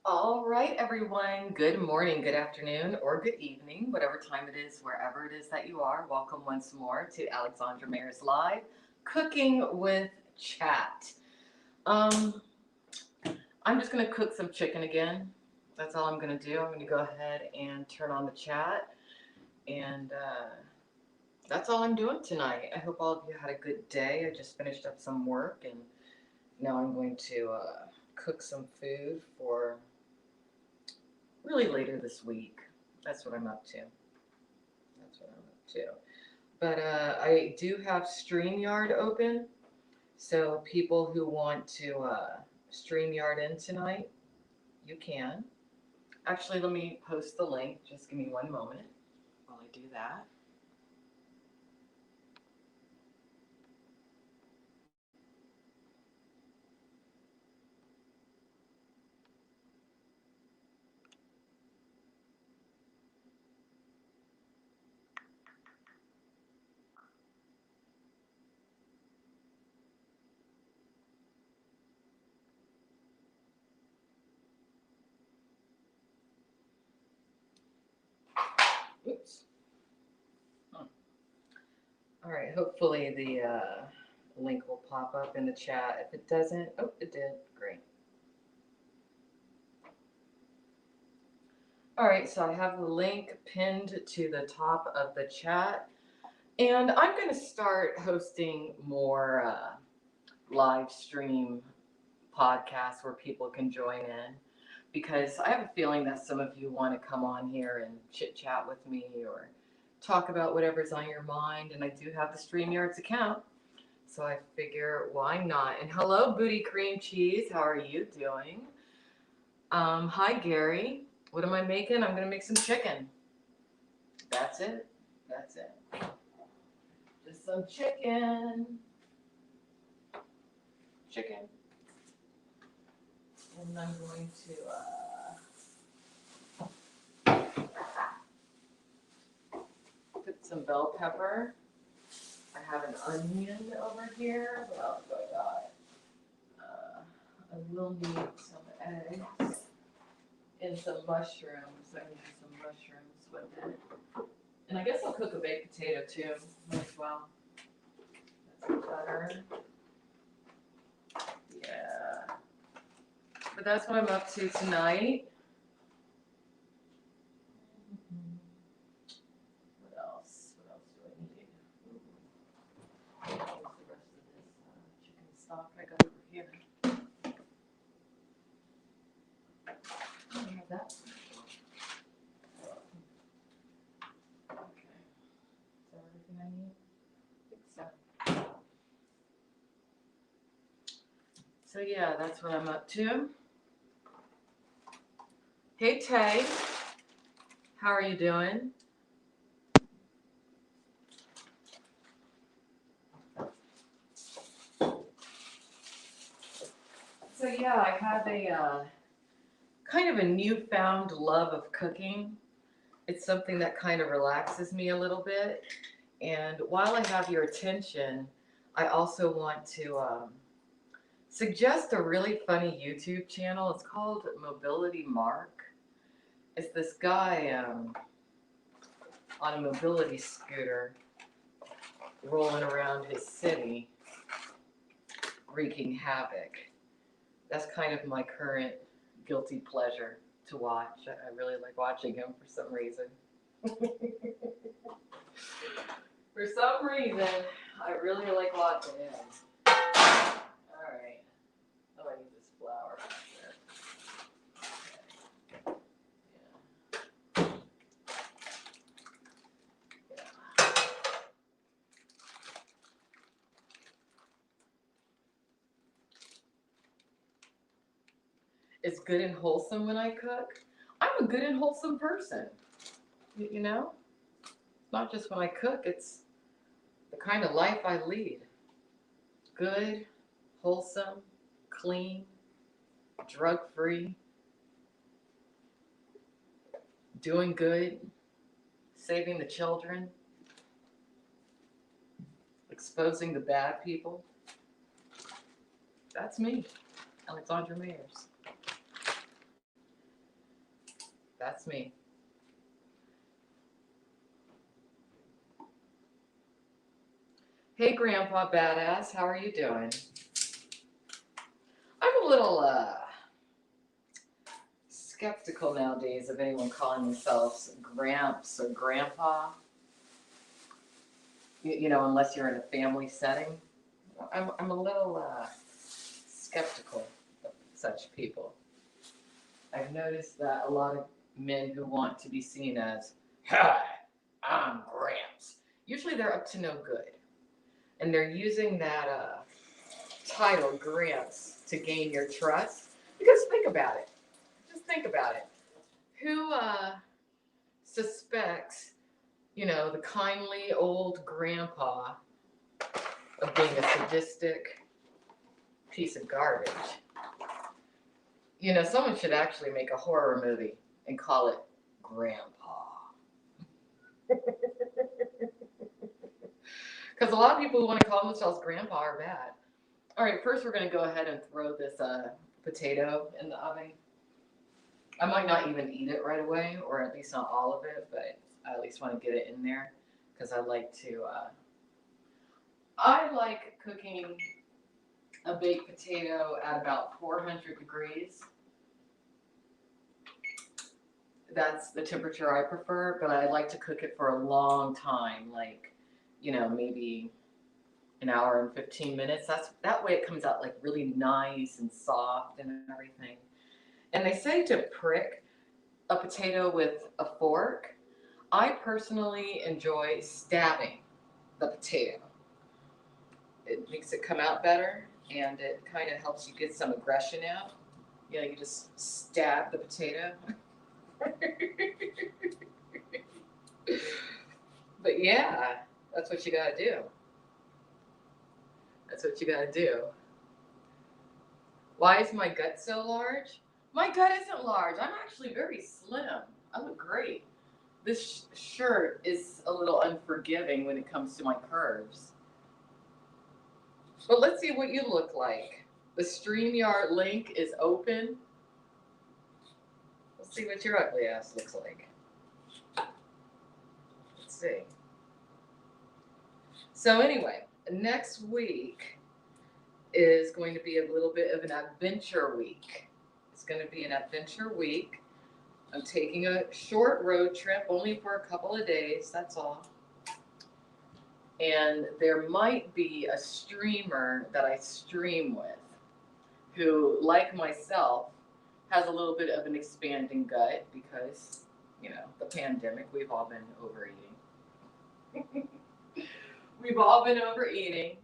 All right, everyone. Good morning, good afternoon, or good evening, whatever time it is, wherever it is that you are. Welcome once more to Alexandra Mayer's Live Cooking with Chat. Um, I'm just going to cook some chicken again. That's all I'm going to do. I'm going to go ahead and turn on the chat, and that's all I'm doing tonight. I hope all of you had a good day. I just finished up some work, and now I'm going to cook some food for really later this week. That's what I'm up to. That's what I'm up to. But I do have StreamYard open, so people who want to StreamYard in tonight, you can. Actually, let me post the link. Just give me one moment while I do that. Oops. Hmm. All right. Hopefully the link will pop up in the chat. If it doesn't, oh, it did. Great. All right, so I have the link pinned to the top of the chat, and I'm going to start hosting more live stream podcasts where people can join in because I have a feeling that some of you want to come on here and chit chat with me or talk about whatever's on your mind, and I do have the StreamYards account, so I figure why not. And hello, Booty Cream Cheese, how are you doing? Hi, Gary. What am I making? I'm going to make some chicken. That's it. That's it. Just some chicken. Chicken. And I'm going to put some bell pepper. I have an onion over here. What else do I got? I will need some eggs and some mushrooms. I need some mushrooms with it. And I guess I'll cook a baked potato too. Might as well. That's better. Yeah. But that's what I'm up to tonight. What else? What else do I need? Where's the rest of this chicken stock I got over here? I have that. Okay. Is that everything I need? I think so. So yeah, that's what I'm up to. Hey Tay, how are you doing? So yeah, I have a kind of a newfound love of cooking. It's something that kind of relaxes me a little bit. And while I have your attention, I also want to suggest a really funny YouTube channel. It's called Mobility Mark. It's this guy on a mobility scooter rolling around his city, wreaking havoc. That's kind of my current guilty pleasure to watch. I really like watching him for some reason. For some reason, I really like watching him. All right. Oh, I need this flour back there. Okay. Yeah. Yeah. It's good and wholesome when I cook. I'm a good and wholesome person. You know? Not just when I cook, it's the kind of life I lead. Good, wholesome, clean, drug free, doing good, saving the children, exposing the bad people. That's me, Alexandra Mayers. That's me. Hey, Grandpa Badass, how are you doing? I'm a little skeptical nowadays of anyone calling themselves Gramps or Grandpa. You know, unless you're in a family setting. I'm a little skeptical of such people. I've noticed that a lot of men who want to be seen as, hi, I'm Gramps, usually they're up to no good. And they're using that title, Gramps, to gain your trust. Because think about it. Just think about it. Who suspects, you know, the kindly old grandpa of being a sadistic piece of garbage? You know, someone should actually make a horror movie and call it Grandpa. Because a lot of people who want to call themselves Grandpa are bad. All right, first we're going to go ahead and throw this potato in the oven. I might not even eat it right away, or at least not all of it, but I at least want to get it in there because I like cooking a baked potato at about 400 degrees. That's the temperature I prefer, but I like to cook it for a long time, like, you know, maybe an hour and 15 minutes. That way it comes out like really nice and soft and everything. And they say to prick a potato with a fork. I personally enjoy stabbing the potato. It makes it come out better, and it kind of helps you get some aggression out. You know, you just stab the potato. But yeah, that's what you gotta do. That's what you gotta do. Why is my gut so large? My gut isn't large. I'm actually very slim. I look great. This shirt is a little unforgiving when it comes to my curves. But let's see what you look like. The StreamYard link is open. Let's see what your ugly ass looks like. Let's see. So anyway, next week is going to be a little bit of an adventure week. It's going to be an adventure week. I'm taking a short road trip, only for a couple of days, that's all. And there might be a streamer that I stream with who, like myself, has a little bit of an expanding gut because, you know, the pandemic, we've all been overeating. We've all been overeating.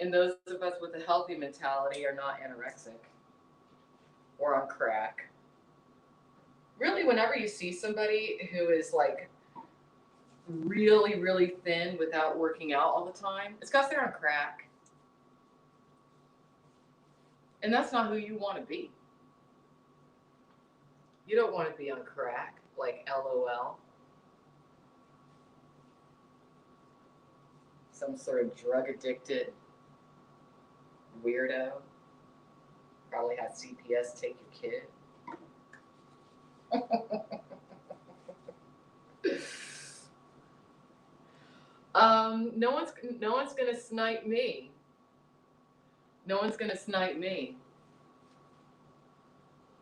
And those of us with a healthy mentality are not anorexic or on crack. Really, whenever you see somebody who is like really, really thin without working out all the time, it's because they're on crack. And that's not who you want to be. You don't want to be on crack, like LOL. Some sort of drug addicted weirdo. Probably had CPS take your kid. No one's gonna snipe me. No one's gonna snipe me.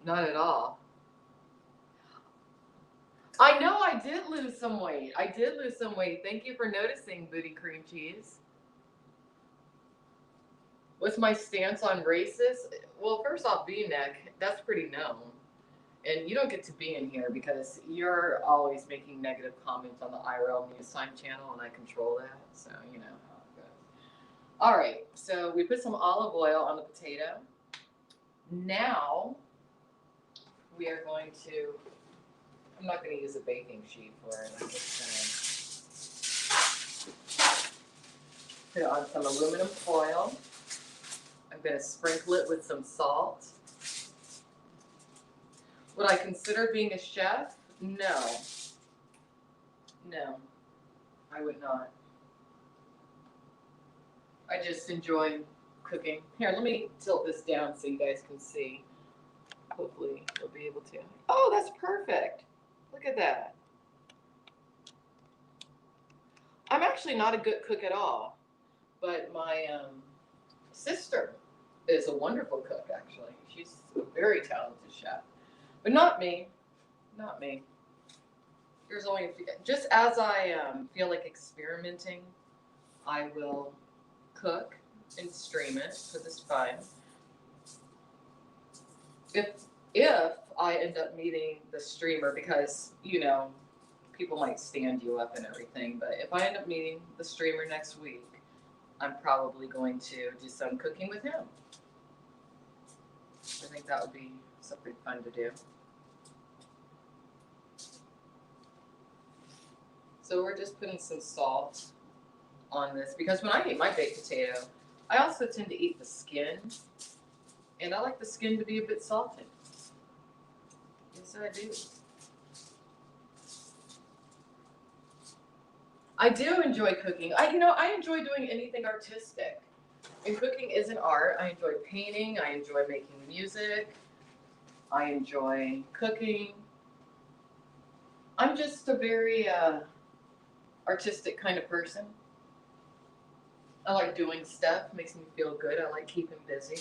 Not at all. I know I did lose some weight. I did lose some weight. Thank you for noticing, Booty Cream Cheese. What's my stance on racist? Well, first off, V-neck, that's pretty known. And you don't get to be in here because you're always making negative comments on the IRL News Time channel, and I control that, so you know how it goes. All right, so we put some olive oil on the potato. Now we are going to, I'm not going to use a baking sheet for it. I'm just going to put it on some aluminum foil. I'm going to sprinkle it with some salt. Would I consider being a chef? No. No, I would not. I just enjoy cooking. Here, let me tilt this down so you guys can see. Hopefully we'll be able to. Oh, that's perfect. Look at that. I'm actually not a good cook at all, but my sister is a wonderful cook, actually. She's a very talented chef. But not me. Not me. There's only a few. Just as I feel like experimenting, I will cook and stream it for this fun. If if I end up meeting the streamer, because people might stand you up and everything, but if I end up meeting the streamer next week, I'm probably going to do some cooking with him. I think that would be something fun to do. So we're just putting some salt on this because when I eat my baked potato, I also tend to eat the skin, and I like the skin to be a bit salty. Yes, I do. I do enjoy cooking. I enjoy doing anything artistic. And cooking is an art. I enjoy painting. I enjoy making music. I enjoy cooking. I'm just a very artistic kind of person. I like doing stuff. It makes me feel good. I like keeping busy.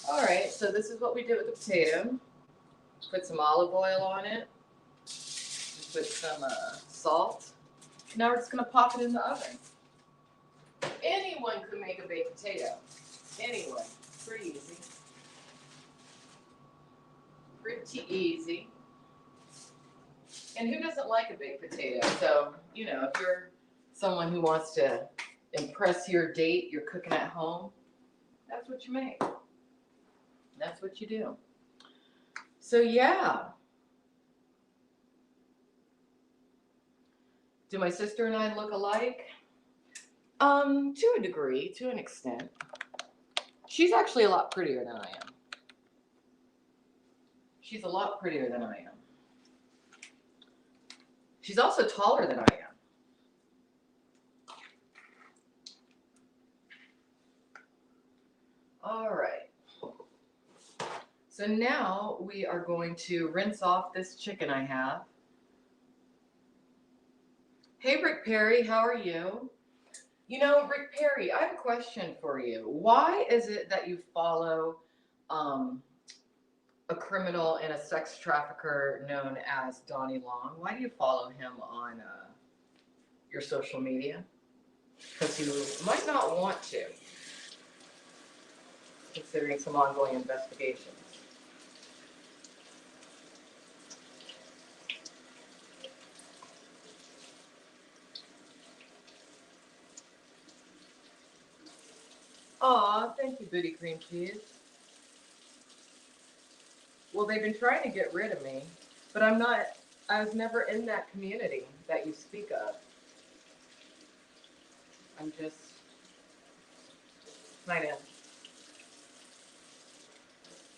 All right, so this is what we did with the potato. Put some olive oil on it. Just put some salt. Now we're just going to pop it in the oven. Anyone could make a baked potato. Anyone. Pretty easy. Pretty easy. And who doesn't like a baked potato? So, if you're someone who wants to impress your date, you're cooking at home, that's what you make. That's what you do. So, yeah. Do my sister and I look alike? To a degree, to an extent. She's actually a lot prettier than I am. She's a lot prettier than I am. She's also taller than I am. All right. So now we are going to rinse off this chicken I have. Hey, Rick Perry, how are you? Rick Perry, I have a question for you. Why is it that you follow a criminal and a sex trafficker known as Donnie Long? Why do you follow him on your social media? Because you might not want to, considering some ongoing investigations. Aw, thank you, Booty Cream Cheese. Well, they've been trying to get rid of me, but I was never in that community that you speak of. I'm just kind of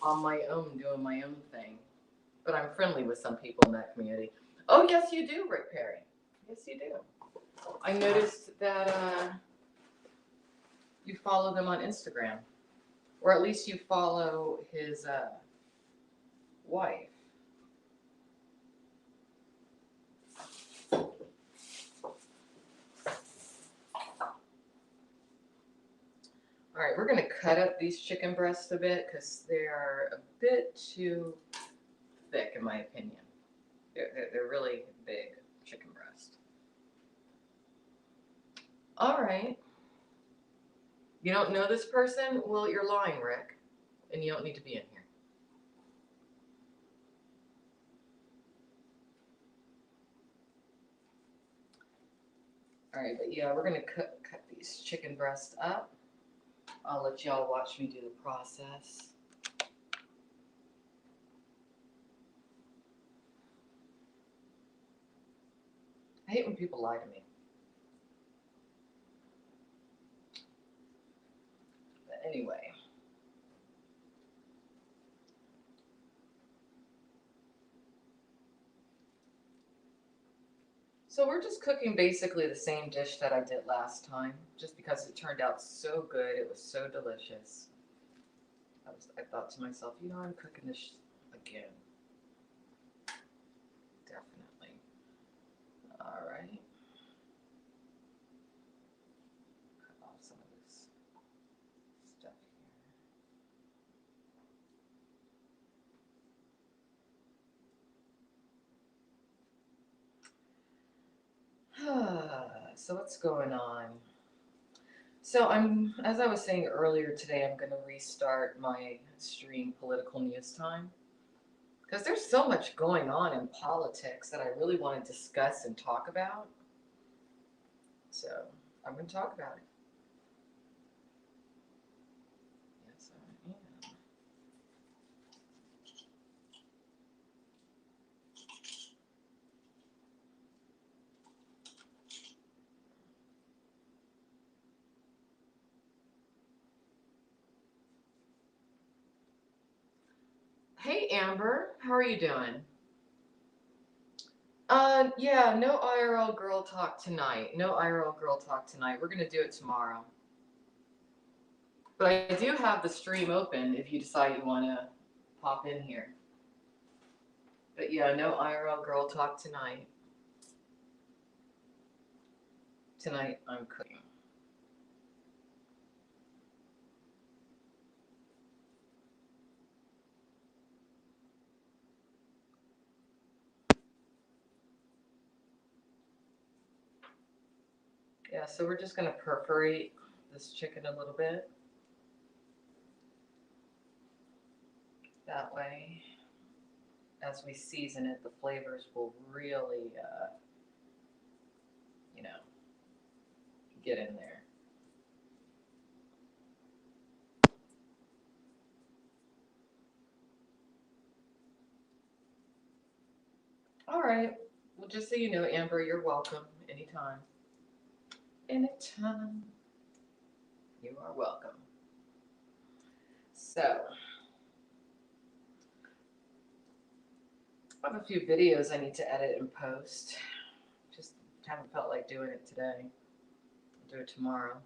on my own, doing my own thing. But I'm friendly with some people in that community. Oh, yes, you do, Rick Perry. Yes, you do. I noticed that you follow them on Instagram, or at least you follow his wife. All right, we're going to cut up these chicken breasts a bit because they are a bit too thick, in my opinion. They're really big chicken breast. All right. You don't know this person? Well, you're lying, Rick, and you don't need to be in here. All right, but yeah, we're going to cut these chicken breasts up. I'll let y'all watch me do the process. I hate when people lie to me. But anyway. So we're just cooking basically the same dish that I did last time, just because it turned out so good. It was so delicious. I was I thought to myself, you know, I'm cooking this again. Definitely. All right. Cut off some of this stuff here. So what's going on? So as I was saying earlier today, I'm going to restart my stream Political News Time because there's so much going on in politics that I really want to discuss and talk about. So I'm going to talk about it. Yes, I am. Hey Amber, how are you doing? Yeah, no IRL girl talk tonight. No IRL girl talk tonight. We're gonna do it tomorrow. But I do have the stream open if you decide you want to pop in here. But yeah, no IRL girl talk tonight. Tonight I'm cooking. Yeah, so we're just gonna perforate this chicken a little bit. That way, as we season it, the flavors will really, you know, get in there. All right. Well, just so you know, Amber, you're welcome anytime. Anytime. You are welcome. So, I have a few videos I need to edit and post. Just haven't felt like doing it today. I'll do it tomorrow.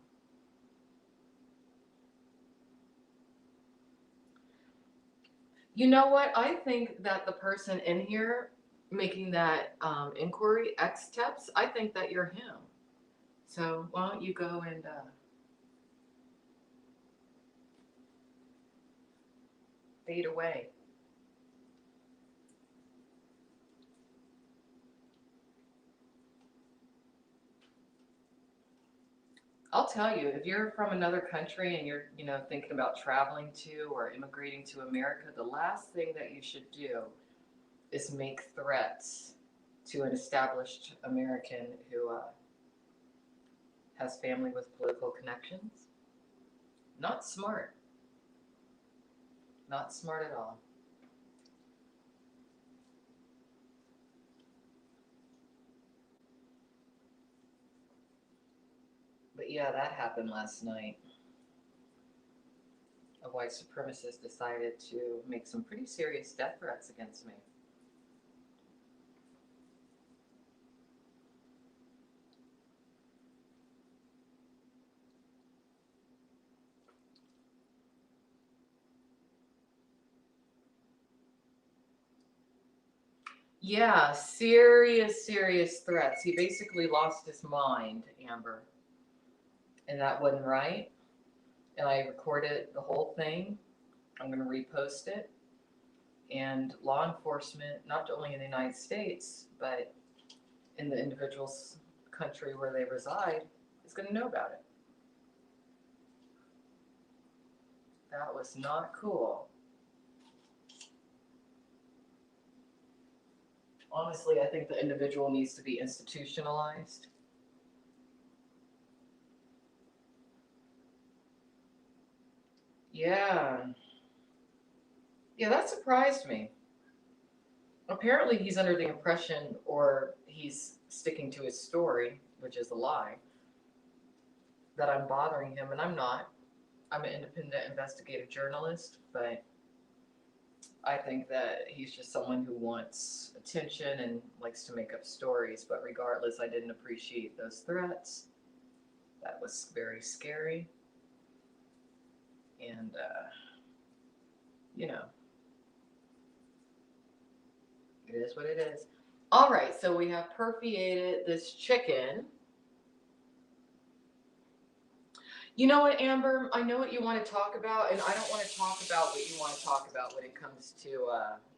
You know what? I think that the person in here making that inquiry, X Teps, I think that you're him. So why don't you go and fade away? I'll tell you, if you're from another country and you're, you know, thinking about traveling to or immigrating to America, the last thing that you should do is make threats to an established American who has family with political connections. Not smart. Not smart at all. But yeah, that happened last night. A white supremacist decided to make some pretty serious death threats against me. Yeah, serious, serious threats. He basically lost his mind, Amber, and that wasn't right. And I recorded the whole thing. I'm going to repost it. And law enforcement, not only in the United States, but in the individual's country where they reside, is going to know about it. That was not cool. Honestly, I think the individual needs to be institutionalized. Yeah. Yeah, that surprised me. Apparently, he's under the impression, or he's sticking to his story, which is a lie, that I'm bothering him, and I'm not. I'm an independent investigative journalist, but I think that he's just someone who wants attention and likes to make up stories. But regardless, I didn't appreciate those threats. That was very scary. And you know, it is what it is. All right, so we have perfiated this chicken. You know what, Amber? I know what you want to talk about, and I don't want to talk about what you want to talk about when it comes to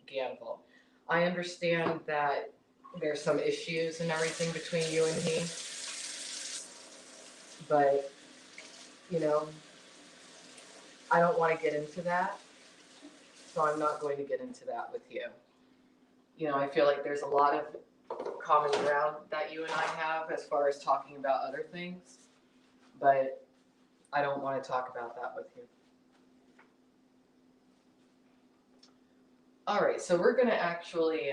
Gamble. I understand that there's some issues and everything between you and he, but, you know, I don't want to get into that, so I'm not going to get into that with you. You know, I feel like there's a lot of common ground that you and I have as far as talking about other things, but I don't want to talk about that with you. All right, so we're going to actually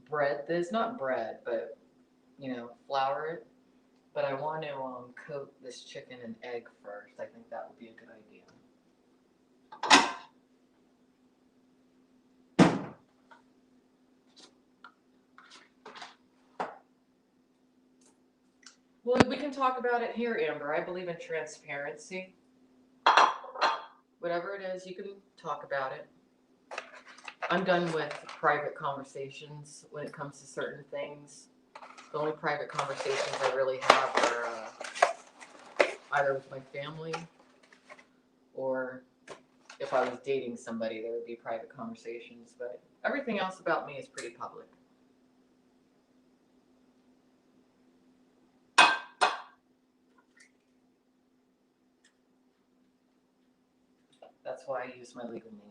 bread this, not bread, but, you know, flour it. But I want to coat this chicken in egg first. I think that would be a good idea. Well, we can talk about it here, Amber. I believe in transparency. Whatever it is, you can talk about it. I'm done with private conversations when it comes to certain things. The only private conversations I really have are either with my family or if I was dating somebody, there would be private conversations. But everything else about me is pretty public. That's why I use my legal name.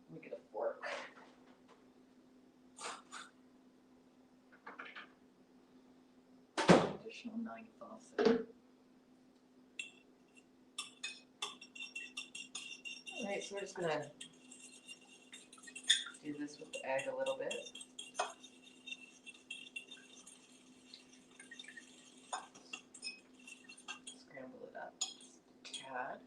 Let me get a fork. Additional knife also. Alright, so we're just gonna do this with the egg a little bit. Scramble it up just a tad.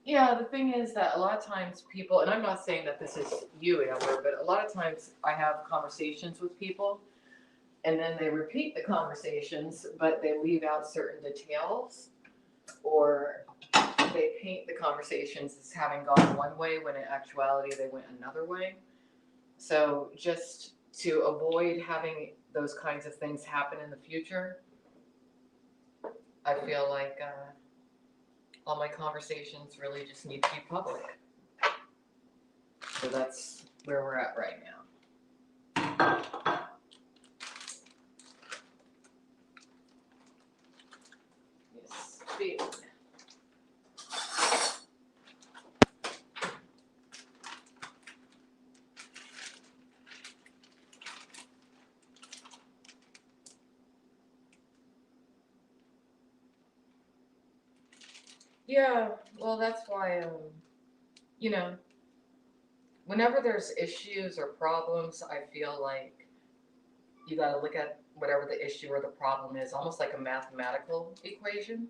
Yeah, the thing is that a lot of times people, and I'm not saying that this is you, Amber, but a lot of times I have conversations with people and then they repeat the conversations, but they leave out certain details or they paint the conversations as having gone one way when in actuality they went another way. So just to avoid having those kinds of things happen in the future, I feel like all my conversations really just need to be public. So that's where we're at right now. Yes, speed. Yeah, well, that's why, you know, whenever there's issues or problems, I feel like you got to look at whatever the issue or the problem is, almost like a mathematical equation.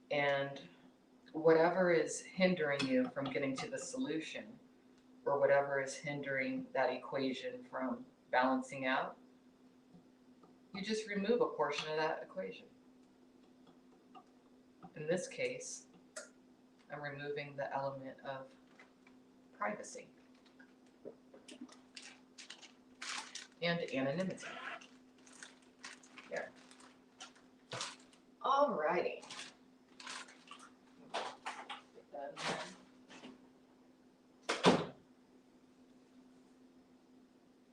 And whatever is hindering you from getting to the solution, or whatever is hindering that equation from balancing out, you just remove a portion of that equation. In this case, I'm removing the element of privacy and anonymity. There. Alrighty. Put that in there.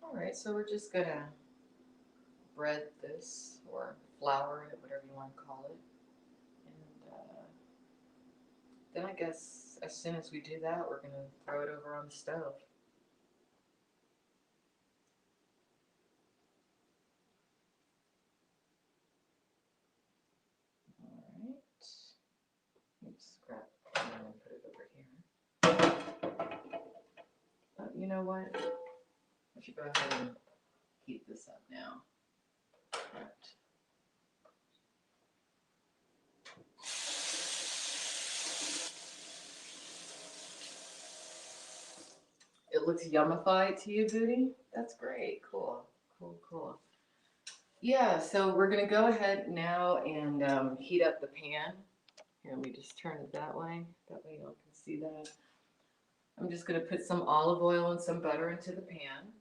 Alright, so we're just gonna bread this or flour it, whatever you want to call it. And then I guess as soon as we do that, we're gonna throw it over on the stove. Alright. Oops, crap. I'm gonna put it over here. But you know what? I should go ahead and heat this up now. Right. It it looks yummified to you, Booty? That's great. Cool. Cool, cool. Yeah, so we're gonna go ahead now and heat up the pan. Here, let me just turn it that way. That way y'all can see that. I'm just gonna put some olive oil and some butter into the pan.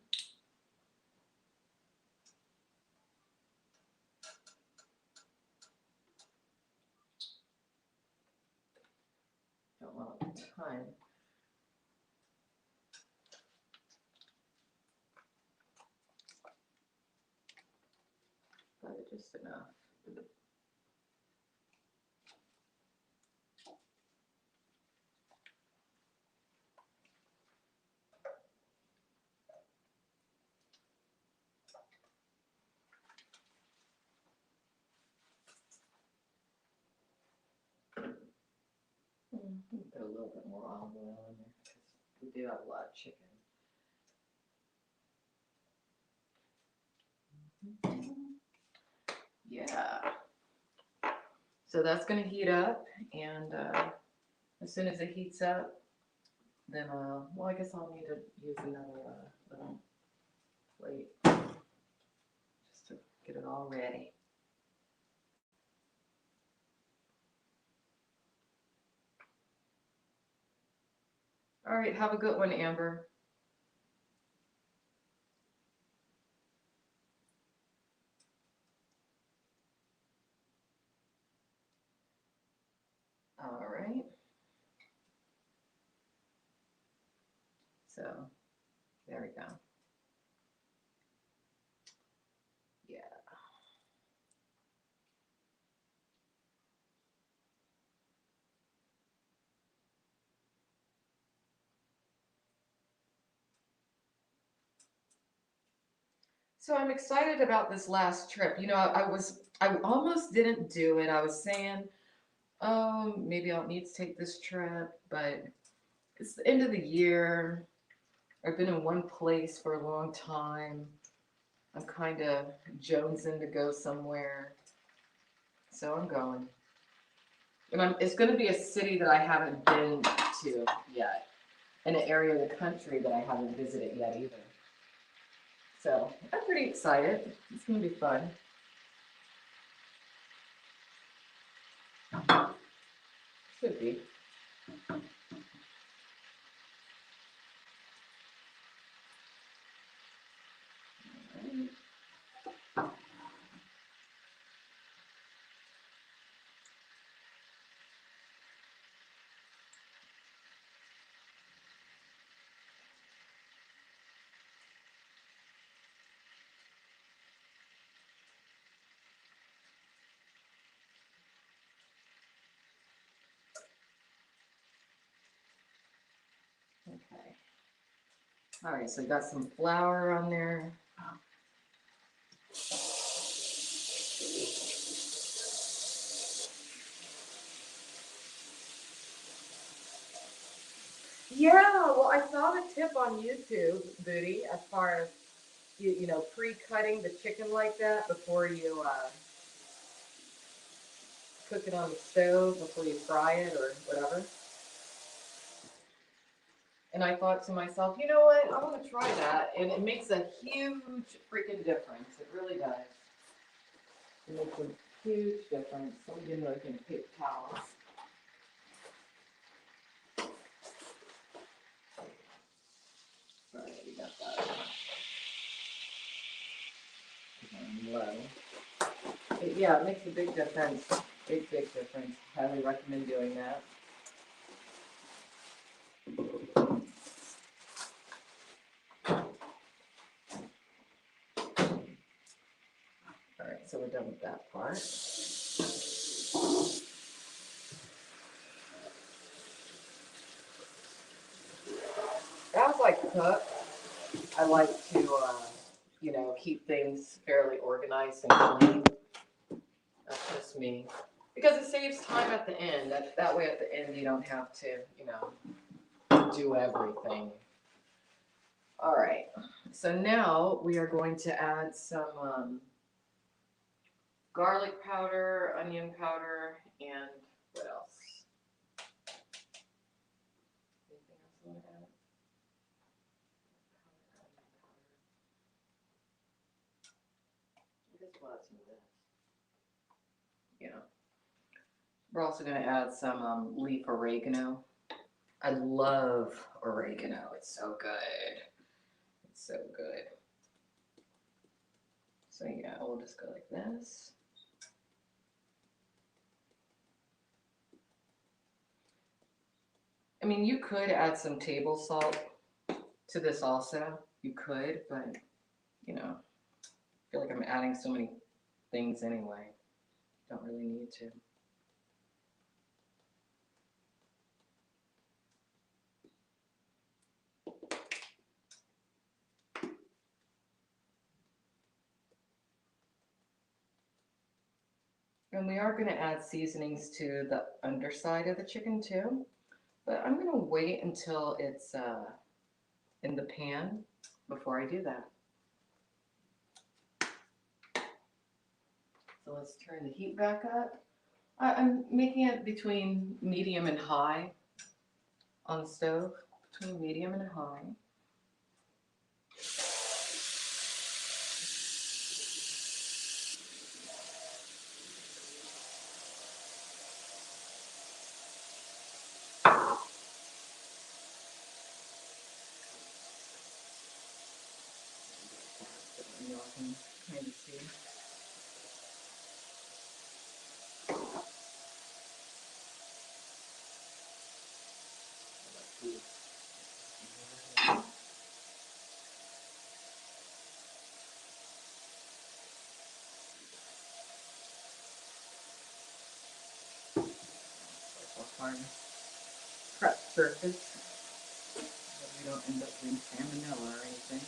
Don't want a ton. But just enough. Put a little bit more olive oil in there because we do have a lot of chicken. Yeah. So that's going to heat up, and as soon as it heats up, then, well, I guess I'll need to use another little plate just to get it all ready. All right, have a good one, Amber. All right. So, there we go. Yeah. So I'm excited about this last trip. You know, I almost didn't do it. I was saying, oh, maybe I'll need to take this trip, but it's the end of the year. I've been in one place for a long time. I'm kind of jonesing to go somewhere, so I'm going. And it's going to be a city that I haven't been to yet, and an area of the country that I haven't visited yet either. So I'm pretty excited. It's going to be fun. Should be. Okay. All right, so I got some flour on there. Yeah, well, I saw the tip on YouTube, Booty, as far as you know, pre-cutting the chicken like that before you cook it on the stove, before you fry it or whatever. And I thought to myself, you know what, I want to try that, and it makes a huge freaking difference. It really does. It makes a huge difference. So I'm getting like in paper towels. All right, we got that low. Yeah, it makes a big difference. Big, big difference. Highly recommend doing that. All right, so we're done with that part. As I cook, I like to, you know, keep things fairly organized and clean. That's just me. Because it saves time at the end. That way at the end you don't have to, you know, do everything. All right. So now we are going to add some garlic powder, onion powder, and what else? Anything else you want to add? some of this. Yeah. We're also going to add some leaf oregano. I love oregano. It's so good. It's so good. So yeah, we'll just go like this. I mean, you could add some table salt to this also. You could, but you know, I feel like I'm adding so many things anyway. Don't really need to. And we are going to add seasonings to the underside of the chicken too, but I'm going to wait until it's in the pan before I do that. So let's turn the heat back up. I'm making it between medium and high on the stove, between medium and high. You all can kind of see. Hard prep surface so we don't end up doing salmonella or anything.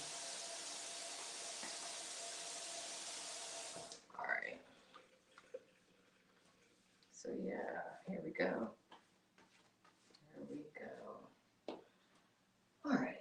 All right. So yeah, here we go. Here we go. All right.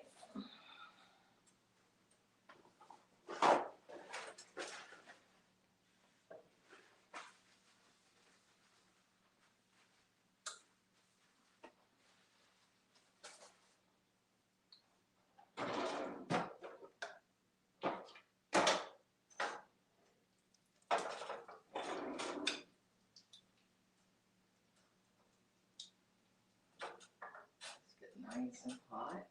Let's get nice and hot.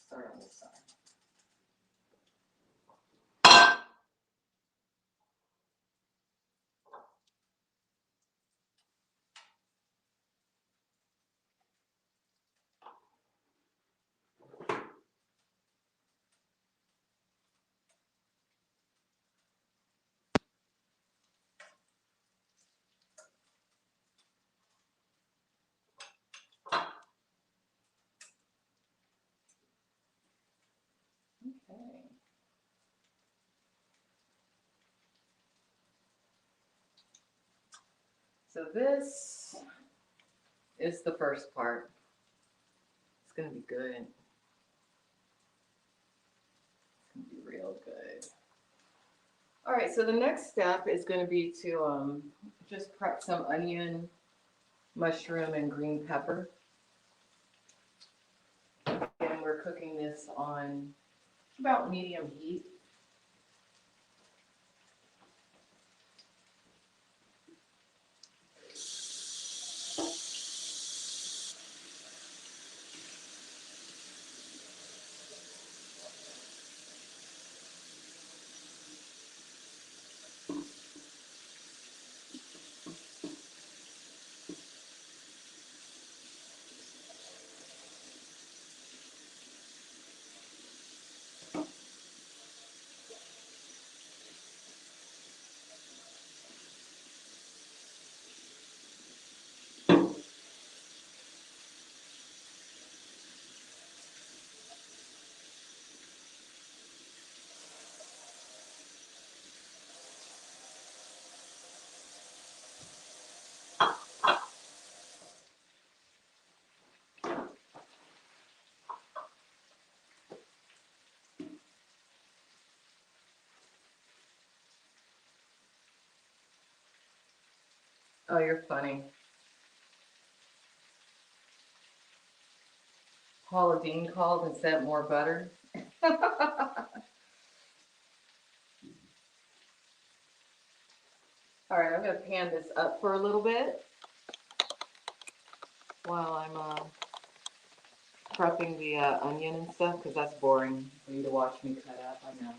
Start on this side. Okay. So this is the first part. It's going to be good. It's going to be real good. All right, so the next step is going to be to just prep some onion, mushroom, and green pepper. And we're cooking this on about medium heat. Oh, you're funny. Paula Dean called and sent more butter. All right, I'm going to pan this up for a little bit while I'm prepping the onion and stuff, because that's boring for you to watch me cut up. I know.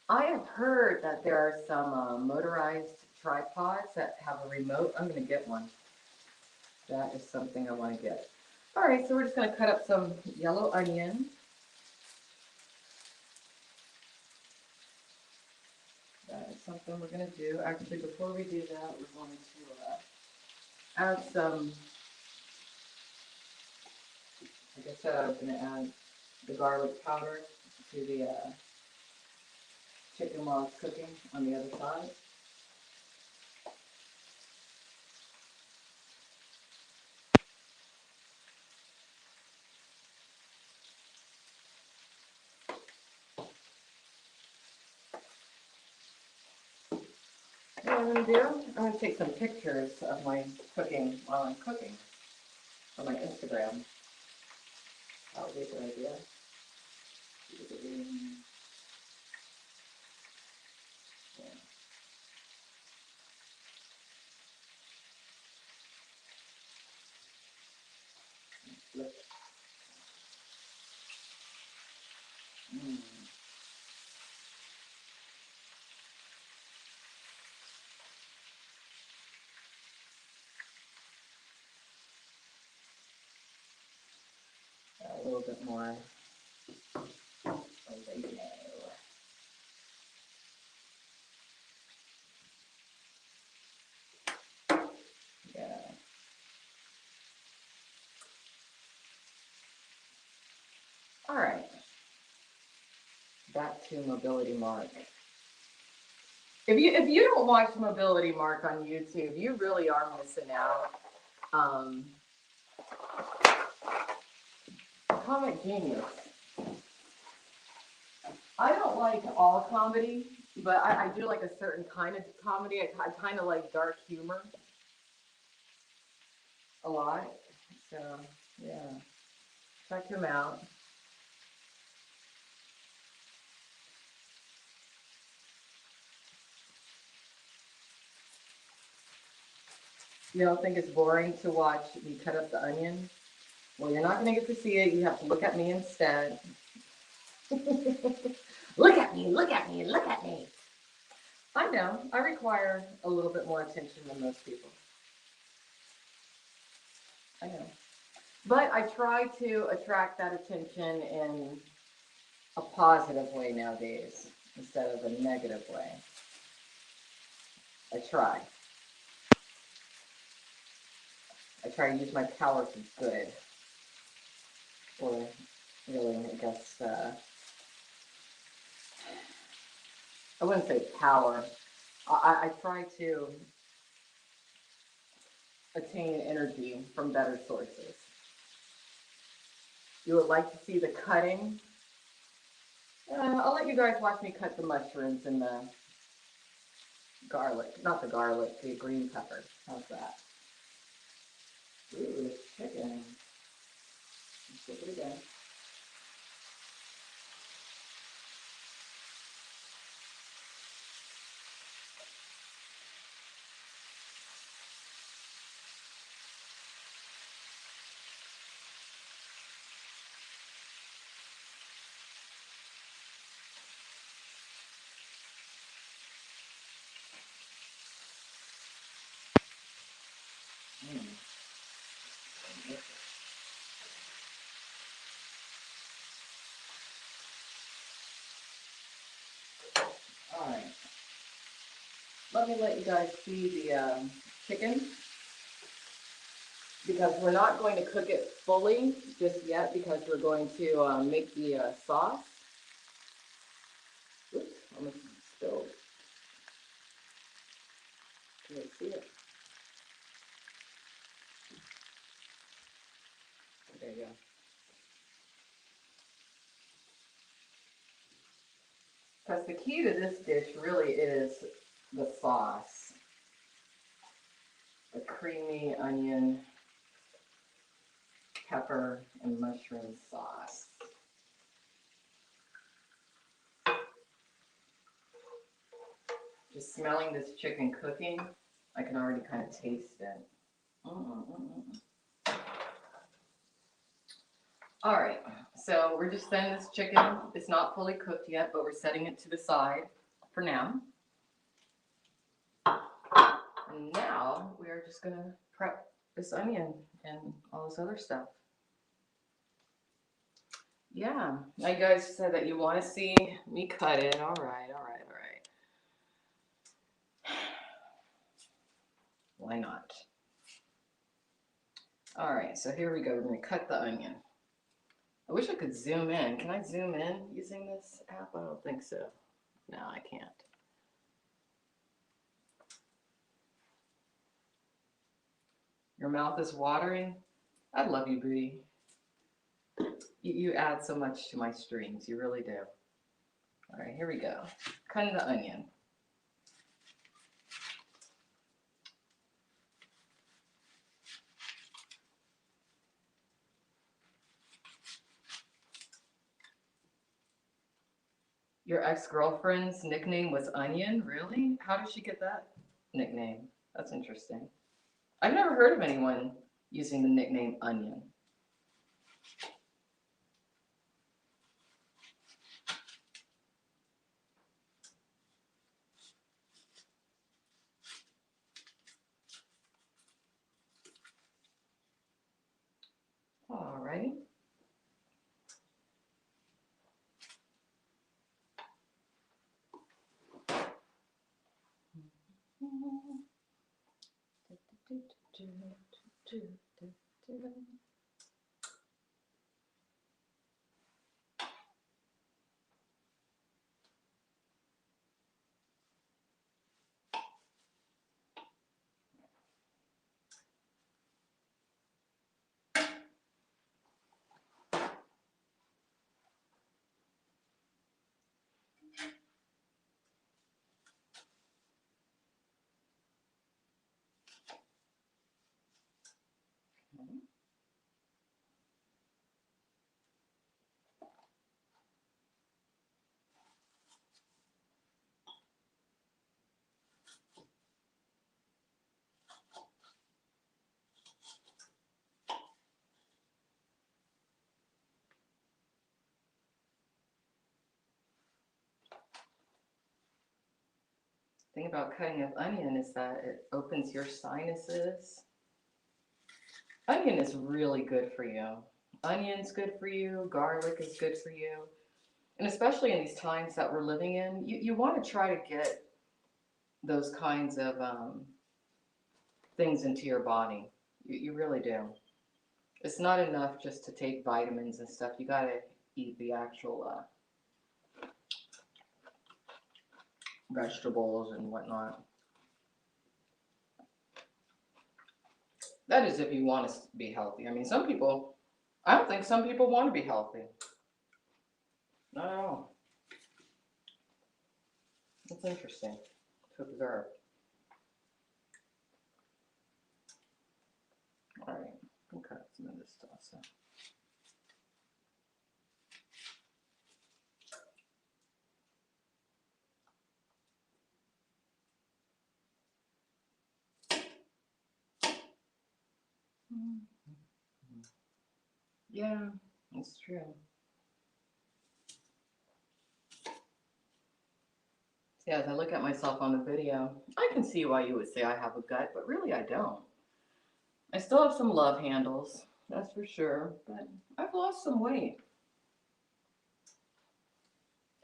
I have heard that there are some motorized tripods that have a remote. I'm going to get one. That is something I want to get. All right, so we're just going to cut up some yellow onion. That is something we're going to do. Actually, before we do that, we're going to add some, like I said, I was going to add the garlic powder to the chicken while it's cooking on the other side. What I'm going to do, I'm going to take some pictures of my cooking while I'm cooking on my Instagram. That would be a good idea. Yeah. Mm. A little bit more oregano. Yeah. All right. Back to Mobility Mark. If you don't watch Mobility Mark on YouTube, you really are missing out. Um, Comic genius. I don't like all comedy, but I do like a certain kind of comedy. I kind of like dark humor a lot. So yeah, check him out. You don't think it's boring to watch me cut up the onion? Well, you're not going to get to see it. You have to look at me instead. Look at me, look at me, look at me. I know, I require a little bit more attention than most people. I know. But I try to attract that attention in a positive way nowadays instead of a negative way. I try. I try to use my power for good. Or really, I guess, I wouldn't say power. I try to attain energy from better sources. You would like to see the cutting? I'll let you guys watch me cut the mushrooms and the garlic. Not the garlic, the green pepper. How's that? Ooh, it's chicken. Let's flip it again. Mm. All right. Let me let you guys see the chicken because we're not going to cook it fully just yet because we're going to make the sauce. on the stove. Can you see it? There you go. Because the key to this dish really is the sauce. The creamy onion, pepper, and mushroom sauce. Just smelling this chicken cooking, I can already kind of taste it. All right, so we're just setting this chicken. It's not fully cooked yet, but we're setting it to the side for now. And now we are just gonna prep this onion and all this other stuff. Yeah, you guys said that you want to see me cut it. All right. Why not? All right, so here we go. We're gonna cut the onion. I wish I could zoom in. Can I zoom in using this app? I don't think so. No, I can't. Your mouth is watering. I love you, Booty. You add so much to my streams. You really do. All right, here we go. Cutting the onion. Your ex-girlfriend's nickname was Onion? Really? How did she get that nickname? That's interesting. I've never heard of anyone using the nickname Onion. All right. The thing about cutting up onion is that it opens your sinuses. Onion is really good for you. Onion's good for you. Garlic is good for you. And especially in these times that we're living in, you want to try to get those kinds of things into your body. You really do. It's not enough just to take vitamins and stuff. You got to eat the actual vegetables and whatnot. That is if you want to be healthy. I mean, I don't think some people want to be healthy. Not at all. It's interesting to observe. All right, we'll cut some of this stuff. Yeah, it's true. Yeah, as I look at myself on the video, I can see why you would say I have a gut, but really I don't. I still have some love handles, that's for sure, but I've lost some weight.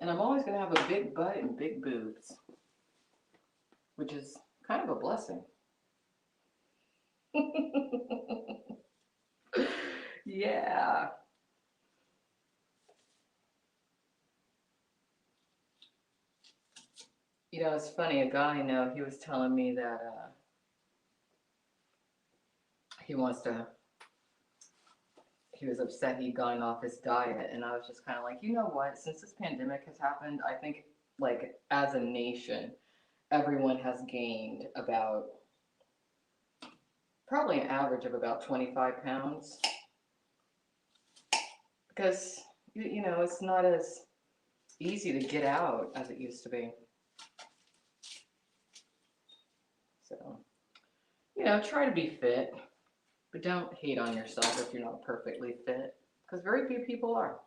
And I'm always going to have a big butt and big boobs, which is kind of a blessing. Yeah. You know, it's funny. A guy I know, he was telling me that he wants to. He was upset he'd gone off his diet, and I was just kind of like, you know what? Since this pandemic has happened, I think like as a nation, everyone has gained about probably an average of about 25 pounds because you know it's not as easy to get out as it used to be. So, you know, try to be fit, but don't hate on yourself if you're not perfectly fit, because very few people are.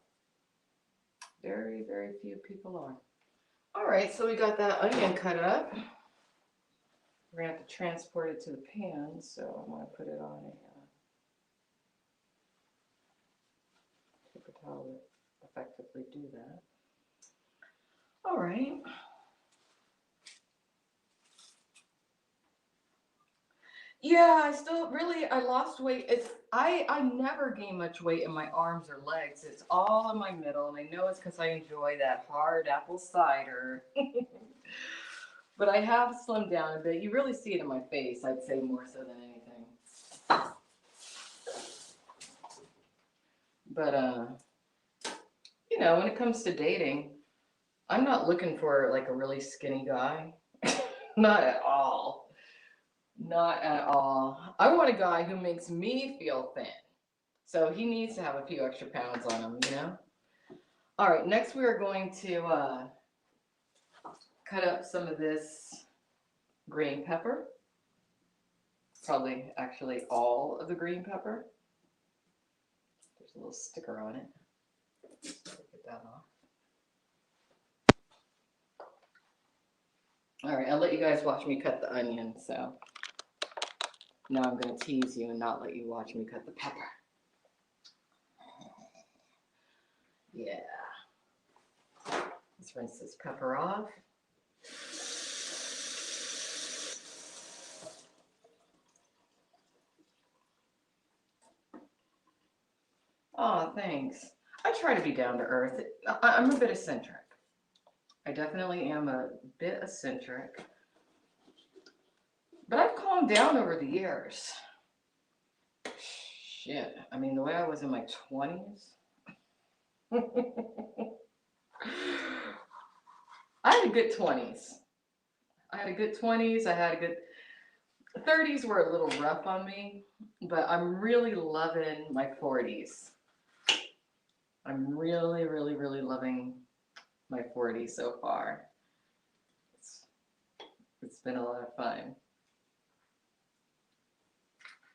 Very, very few people are. All right, so we got that onion cut up. We're gonna have to transport it to the pan, so I'm gonna put it on a paper towel to effectively do that. All right. Yeah, I still really I lost weight. I never gain much weight in my arms or legs. It's all in my middle, and I know it's because I enjoy that hard apple cider. But I have slimmed down a bit. You really see it in my face, I'd say more so than anything. But you know, when it comes to dating, I'm not looking for like a really skinny guy. Not at all. Not at all. I want a guy who makes me feel thin. So he needs to have a few extra pounds on him, you know? All right, next we are going to cut up some of this green pepper. Probably actually all of the green pepper. There's a little sticker on it. Get that off. All right, I'll let you guys watch me cut the onion. So now I'm going to tease you and not let you watch me cut the pepper. Yeah. Let's rinse this pepper off. Oh, thanks. I try to be down to earth. I'm a bit eccentric. I definitely am a bit eccentric. But I've calmed down over the years. Shit. I mean, the way I was in my 20s. I had a good 20s. I had a good 20s. I had a good 30s were a little rough on me, but I'm really loving my 40s. I'm really, really, really loving my 40s so far. It's been a lot of fun.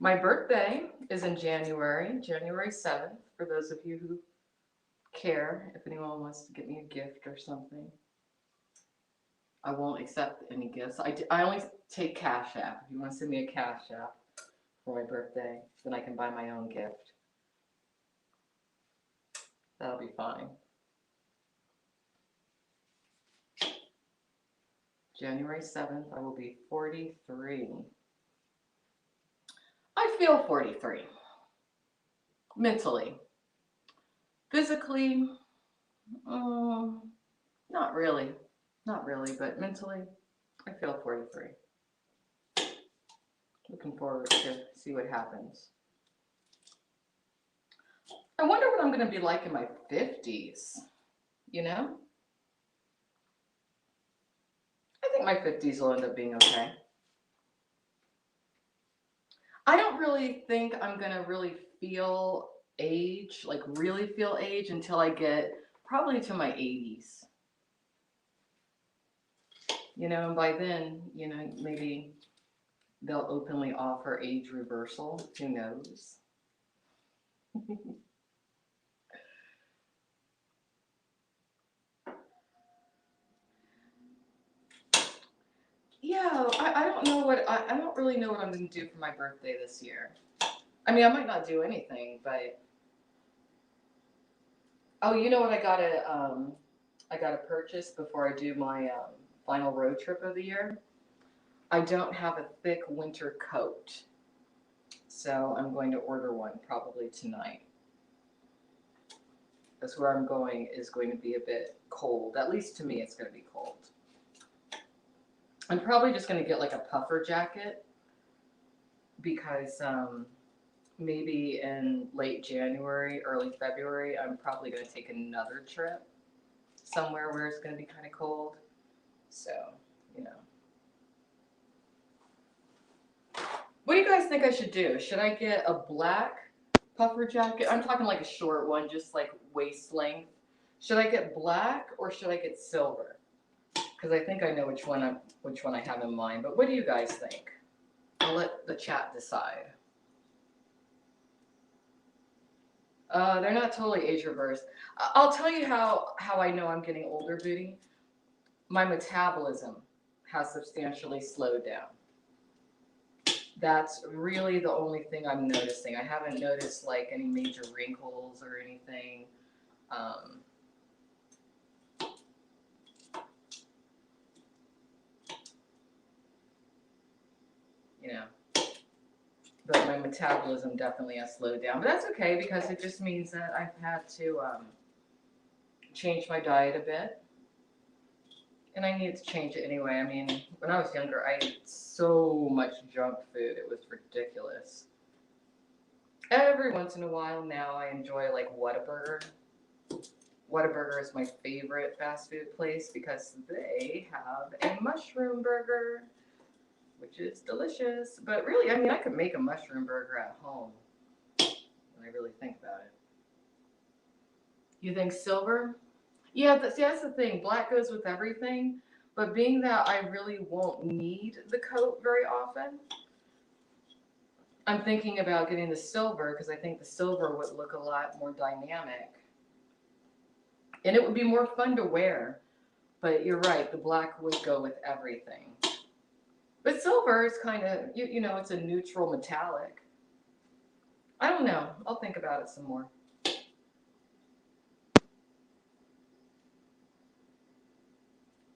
My birthday is in January 7th, for those of you who care, if anyone wants to get me a gift or something. I won't accept any gifts. I only take Cash App. If you want to send me a Cash App for my birthday, then I can buy my own gift. That'll be fine. January 7th, I will be 43. I feel 43. Mentally. Physically, not really. Not really, but mentally, I feel 43. Looking forward to see what happens. I wonder what I'm going to be like in my 50s, you know? I think my 50s will end up being okay. I don't really think I'm going to really feel age, like really feel age until I get probably to my 80s. You know, and by then, you know, maybe they'll openly offer age reversal. Who knows? Yeah, I don't know what I don't really know what I'm going to do for my birthday this year. I mean, I might not do anything, but oh, you know what I got to purchase before I do my final road trip of the year? I don't have a thick winter coat, so I'm going to order one probably tonight. Because where I'm going is going to be a bit cold. At least to me, it's going to be cold. I'm probably just going to get like a puffer jacket because maybe in late January, early February, I'm probably going to take another trip somewhere where it's going to be kind of cold. So, you know. What do you guys think I should do? Should I get a black puffer jacket? I'm talking like a short one, just like waist length. Should I get black or should I get silver? Because I think I know which one I have in mind. But what do you guys think? I'll let the chat decide. They're not totally age reversed. I'll tell you how I know I'm getting older, Booty. My metabolism has substantially slowed down. That's really the only thing I'm noticing. I haven't noticed like any major wrinkles or anything. You know, but my metabolism definitely has slowed down. But that's okay because it just means that I've had to change my diet a bit. And I needed to change it anyway. I mean, when I was younger, I ate so much junk food. It was ridiculous. Every once in a while now, I enjoy like Whataburger. Whataburger is my favorite fast food place because they have a mushroom burger, which is delicious. But really, I mean, I could make a mushroom burger at home when I really think about it. You think silver? Yeah, that's the thing. Black goes with everything. But being that I really won't need the coat very often, I'm thinking about getting the silver because I think the silver would look a lot more dynamic. And it would be more fun to wear. But you're right, the black would go with everything. But silver is kind of, you know, it's a neutral metallic. I don't know. I'll think about it some more.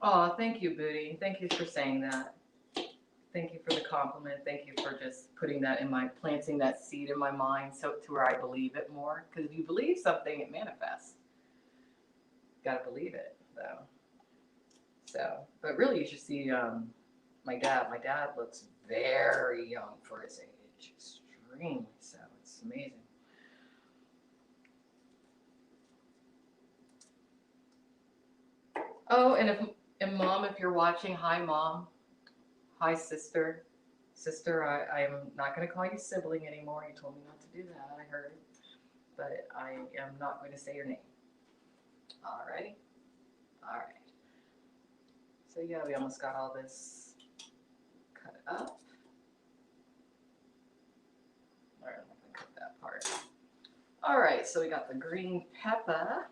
Oh, thank you, Booty. Thank you for saying that. Thank you for the compliment. Thank you for just planting that seed in my mind so to where I believe it more. Because if you believe something, it manifests. Gotta believe it, though. So, but really, you should see my dad. My dad looks very young for his age. Extremely so. It's amazing. Oh, and Mom, if you're watching, hi, Mom. Hi, sister. Sister, I'm not going to call you sibling anymore. You told me not to do that. I heard. But I am not going to say your name. All right. All right. So, yeah, we almost got all this cut up. All right, I'm not going to cut that part. All right, so we got the green pepper.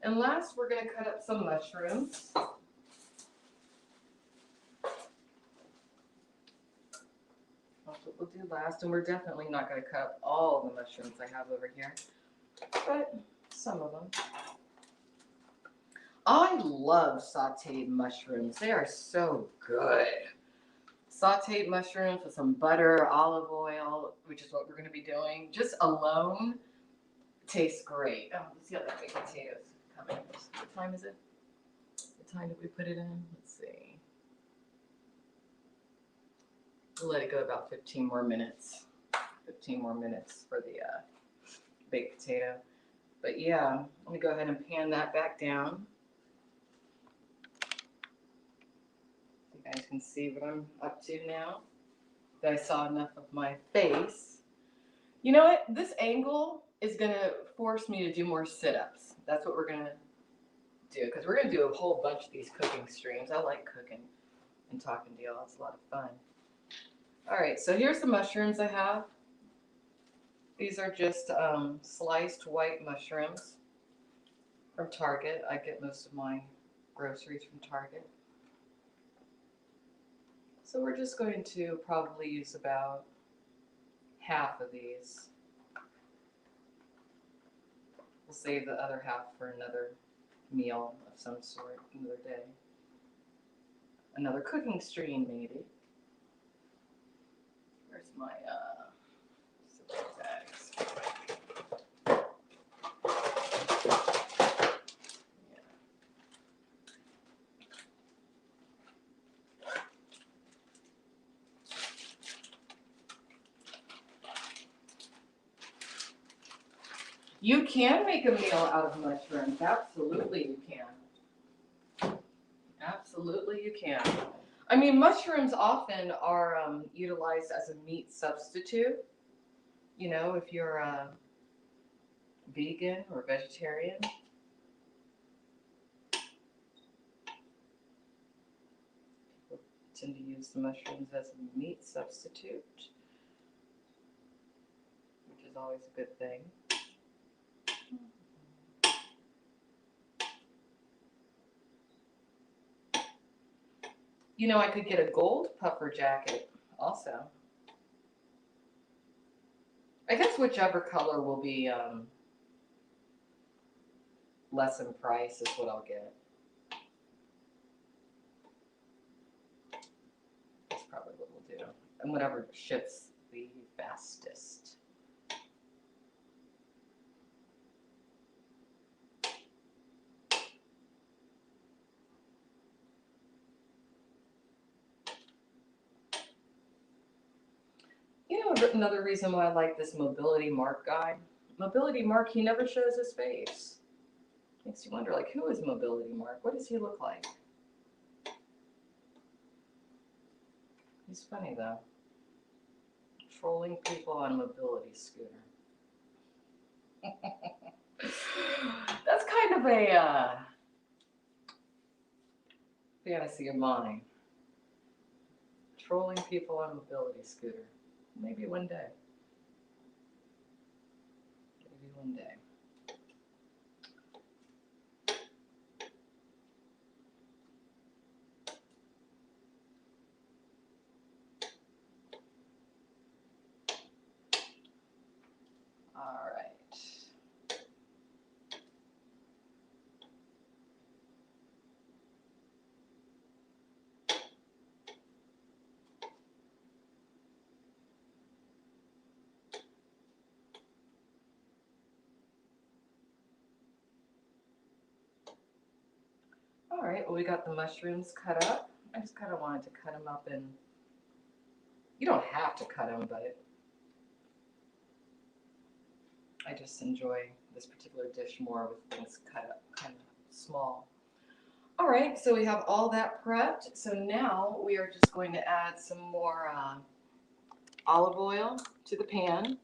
And last, we're going to cut up some mushrooms. That's what we'll do last. And we're definitely not going to cut up all the mushrooms I have over here, but some of them. I love sauteed mushrooms. They are so good. Sauteed mushrooms with some butter, olive oil, which is what we're going to be doing. Just alone tastes great. Oh, let's see how that baked potatoes coming. What time is it? What time did we put it in? Let's see. We'll let it go about 15 more minutes. 15 more minutes for the baked potato. But yeah, let me go ahead and pan that back down. You guys can see what I'm up to now. That I saw enough of my face. You know what? This angle is going to force me to do more sit-ups. That's what we're going to do, because we're going to do a whole bunch of these cooking streams. I like cooking and talking to y'all. It's a lot of fun. All right, so here's the mushrooms I have. These are just sliced white mushrooms from Target. I get most of my groceries from Target. So we're just going to probably use about half of these. We'll save the other half for another meal of some sort, another day. Another cooking stream, maybe. Where's my tags? You can make a meal out of mushrooms. Absolutely, you can. Absolutely, you can. I mean, mushrooms often are utilized as a meat substitute. You know, if you're a vegan or vegetarian. People tend to use the mushrooms as a meat substitute, which is always a good thing. You know, I could get a gold puffer jacket also. I guess whichever color will be less in price is what I'll get. That's probably what we'll do. And whatever ships the fastest. You know, another reason why I like this Mobility Mark guy? Mobility Mark, he never shows his face. Makes you wonder, like, who is Mobility Mark? What does he look like? He's funny, though. Trolling people on a mobility scooter. That's kind of a fantasy of mine. Trolling people on a mobility scooter. Maybe one day. Maybe one day. All right. All right, well, we got the mushrooms cut up. I just kind of wanted to cut them up in, you don't have to cut them, but I just enjoy this particular dish more with things cut up kind of small. All right, so we have all that prepped. So now we are just going to add some more olive oil to the pan.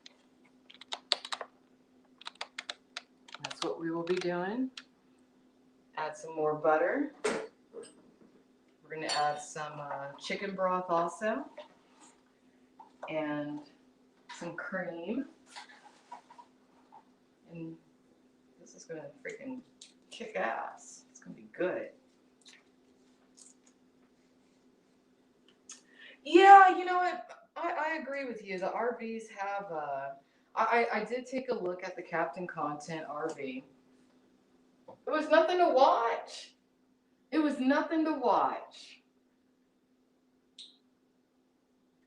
That's what we will be doing. Add some more butter. We're going to add some chicken broth also. And some cream. And this is going to freaking kick ass. It's going to be good. Yeah, you know what? I agree with you. The RVs have, I did take a look at the Captain Content RV. It was nothing to watch. It was nothing to watch.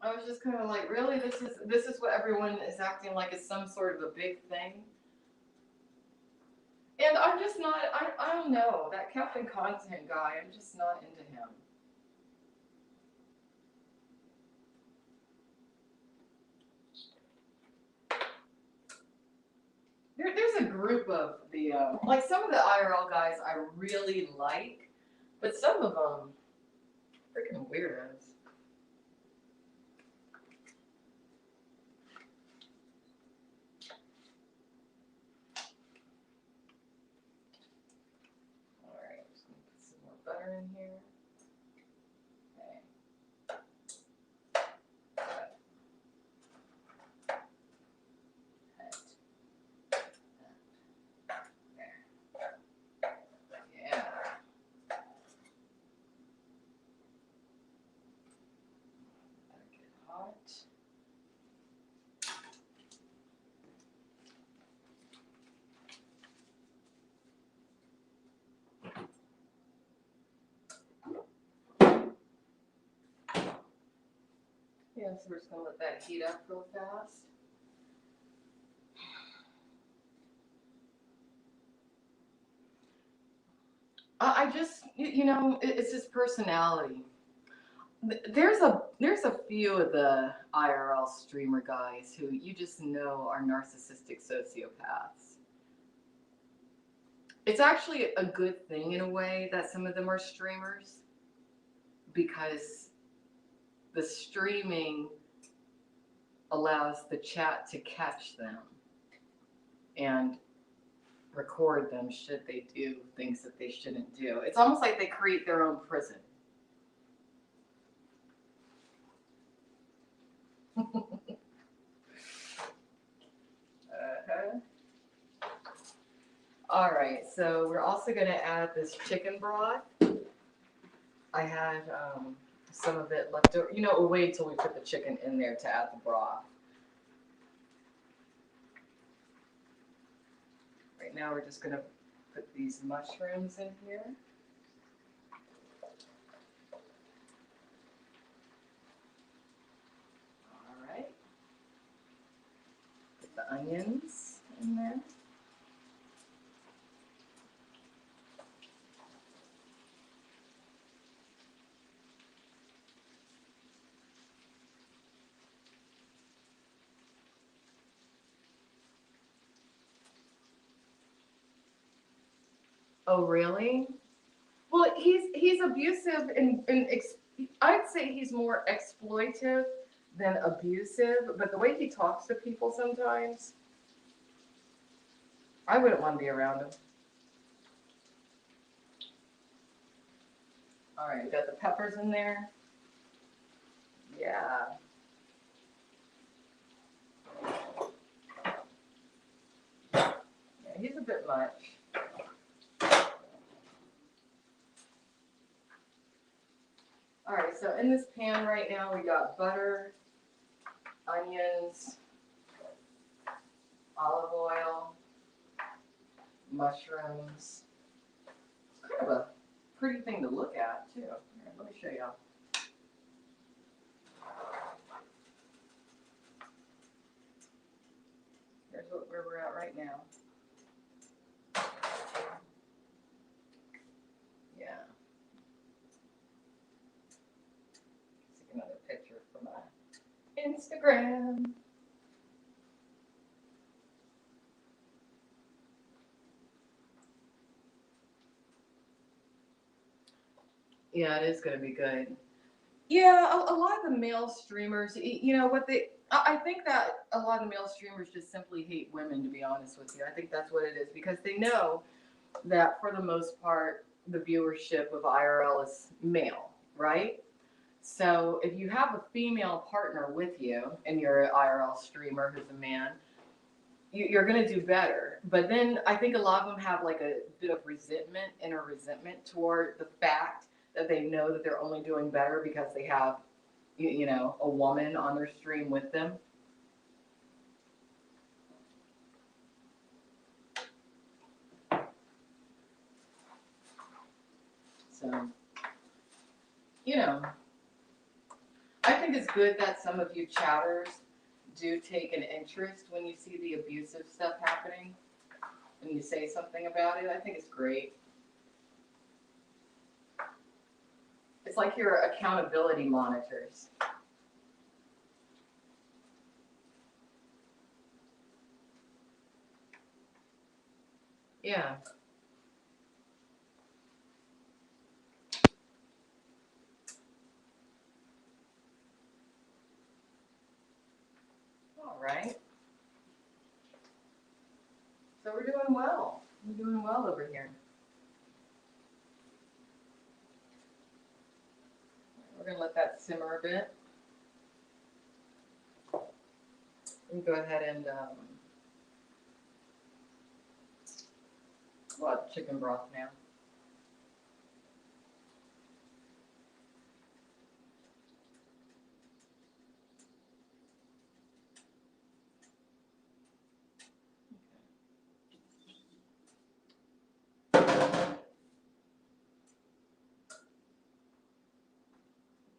I was just kind of like, really? This is what everyone is acting like it's some sort of a big thing? And I'm just not, I don't know. That Captain Content guy, I'm just not into him. There's a group of the, like some of the IRL guys I really like, but some of them, freaking weirdos. All right, just gonna put some more butter in here. Yeah, so we're just gonna let that heat up real fast. I just, you know, it's his personality. There's a few of the IRL streamer guys who you just know are narcissistic sociopaths. It's actually a good thing in a way that some of them are streamers because the streaming allows the chat to catch them and record them should they do things that they shouldn't do. It's almost like they create their own prison. Uh-huh. All right, so we're also going to add this chicken broth. I had some of it left over. You know, we'll wait until we put the chicken in there to add the broth. Right now, we're just going to put these mushrooms in here. All right. Put the onions in there. Oh, really? Well, he's abusive and I'd say he's more exploitive than abusive. But the way he talks to people sometimes, I wouldn't want to be around him. All right, got the peppers in there. Yeah. Yeah, he's a bit much. All right, so in this pan right now, we got butter, onions, olive oil, mushrooms. It's kind of a pretty thing to look at, too. Here, let me show y'all. Here's where we're at right now. Yeah. Take another picture for my Instagram. Yeah, it is going to be good. Yeah, a lot of the male streamers, you know what I think that a lot of the male streamers just simply hate women, to be honest with you. I think that's what it is because they know that for the most part, the viewership of IRL is male, right? So if you have a female partner with you and you're an IRL streamer who's a man, you're going to do better. But then I think a lot of them have like a bit of resentment, inner resentment toward the fact that they know that they're only doing better because they have, you know, a woman on their stream with them. So, you know, I think it's good that some of you chatters do take an interest when you see the abusive stuff happening and you say something about it. I think it's great. It's like your accountability monitors. Yeah. All right. So we're doing well. We're doing well over here. We're going to let that simmer a bit. We can go ahead and we'll add chicken broth now.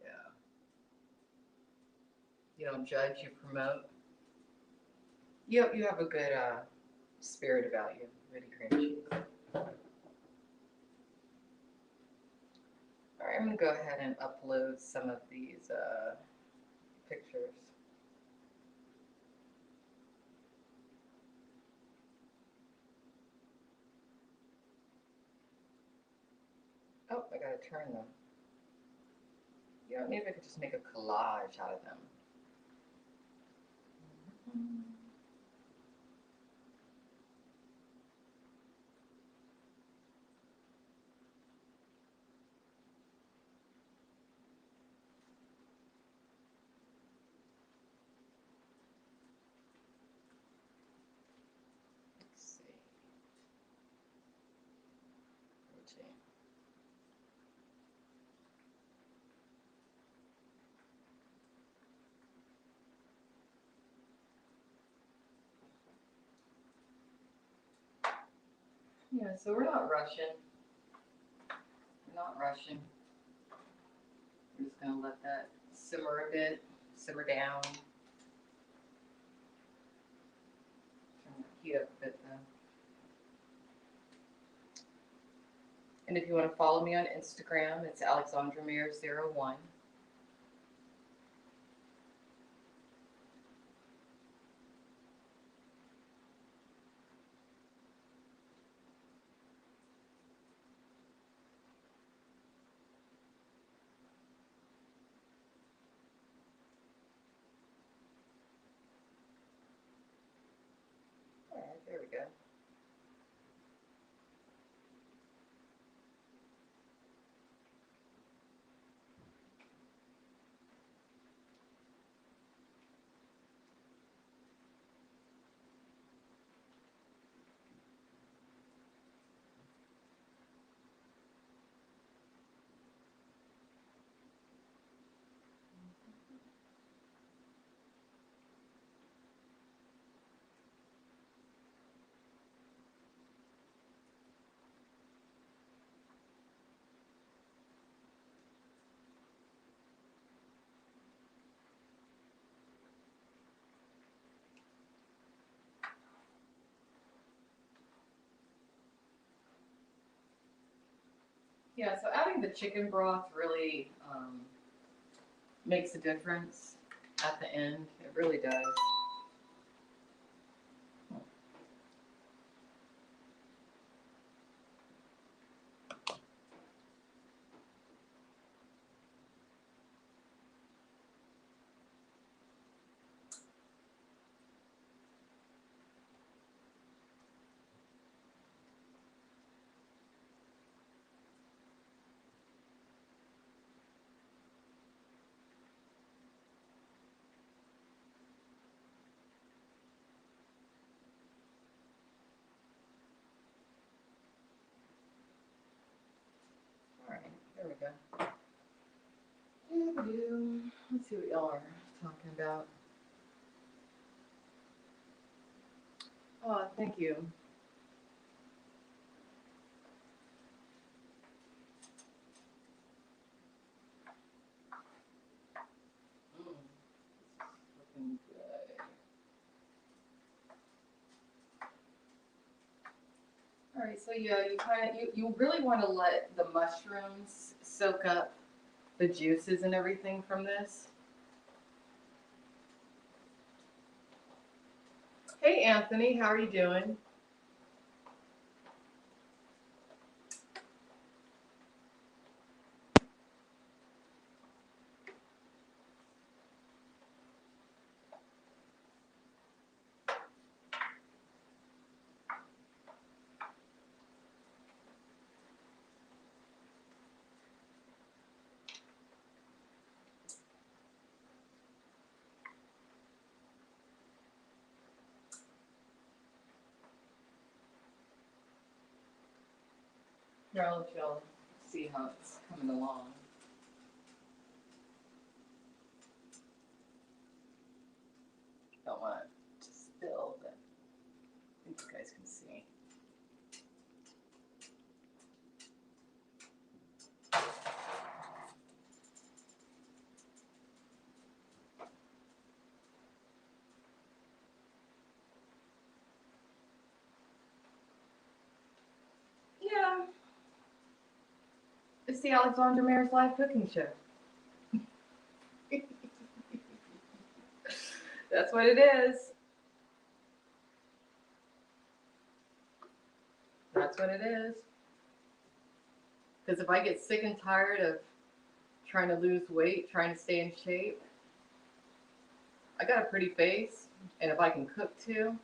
Yeah. You don't judge, you promote. You have a good spirit about you. Really cream cheese. All right, I'm going to go ahead and upload some of these pictures. Oh, I gotta turn them. You know, maybe I could just make a collage out of them. Let's see. Rotate. Yeah, so we're not rushing. We're not rushing. We're just gonna let that simmer a bit, simmer down. Turn the heat up a bit though. And if you want to follow me on Instagram, it's AlexandraMayer01. All right, there we go. Yeah, so adding the chicken broth really makes a difference at the end. It really does. All right, there we go. Let's see what y'all are talking about. Oh, thank you. Looking good. All right, so yeah, you really want to let the mushrooms soak up the juices and everything from this. Hey Anthony, how are you doing? Here, I'll let y'all see how it's coming along. Don't want it to spill, but I think you guys can see. Yeah, it's the Alexandra Mayor's live cooking show. That's what it is. That's what it is. Because if I get sick and tired of trying to lose weight, trying to stay in shape, I got a pretty face, and if I can cook too,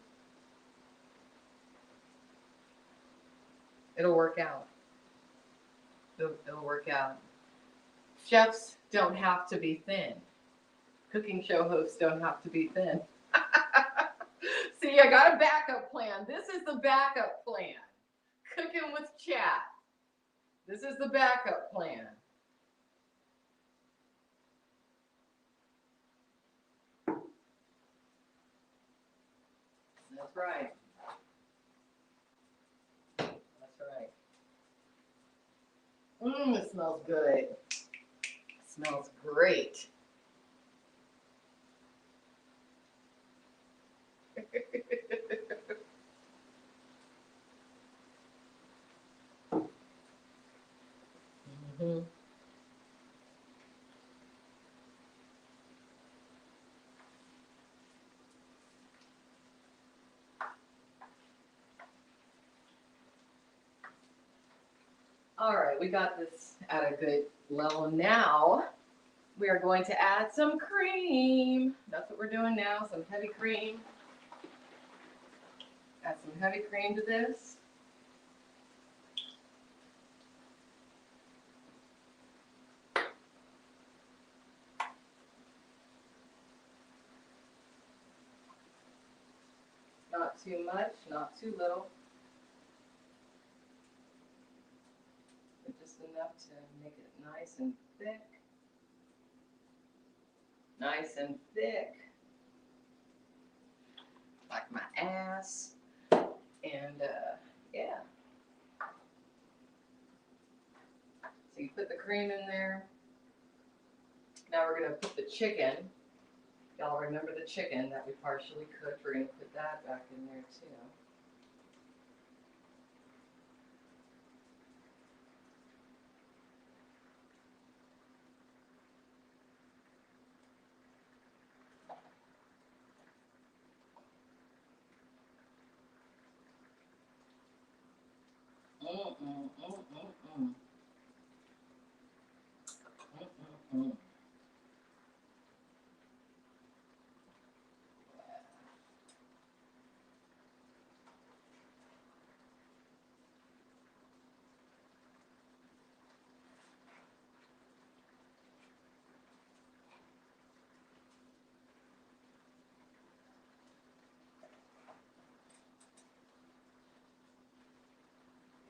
it'll work out. It'll work out. Chefs don't have to be thin. Cooking show hosts don't have to be thin. See, I got a backup plan. This is the backup plan. Cooking with chat. This is the backup plan. That's right. That's right. It smells good. It smells great. Mm-hmm. All right, we got this at a good level. Now we are going to add some cream. That's what we're doing now, some heavy cream. Add some heavy cream to this. Not too much, not too little. But just enough to make it nice and thick. Nice and thick. Like my ass. And yeah. So you put the cream in there. Now we're going to put the chicken. Y'all remember the chicken that we partially cooked? We're going to put that back in there too.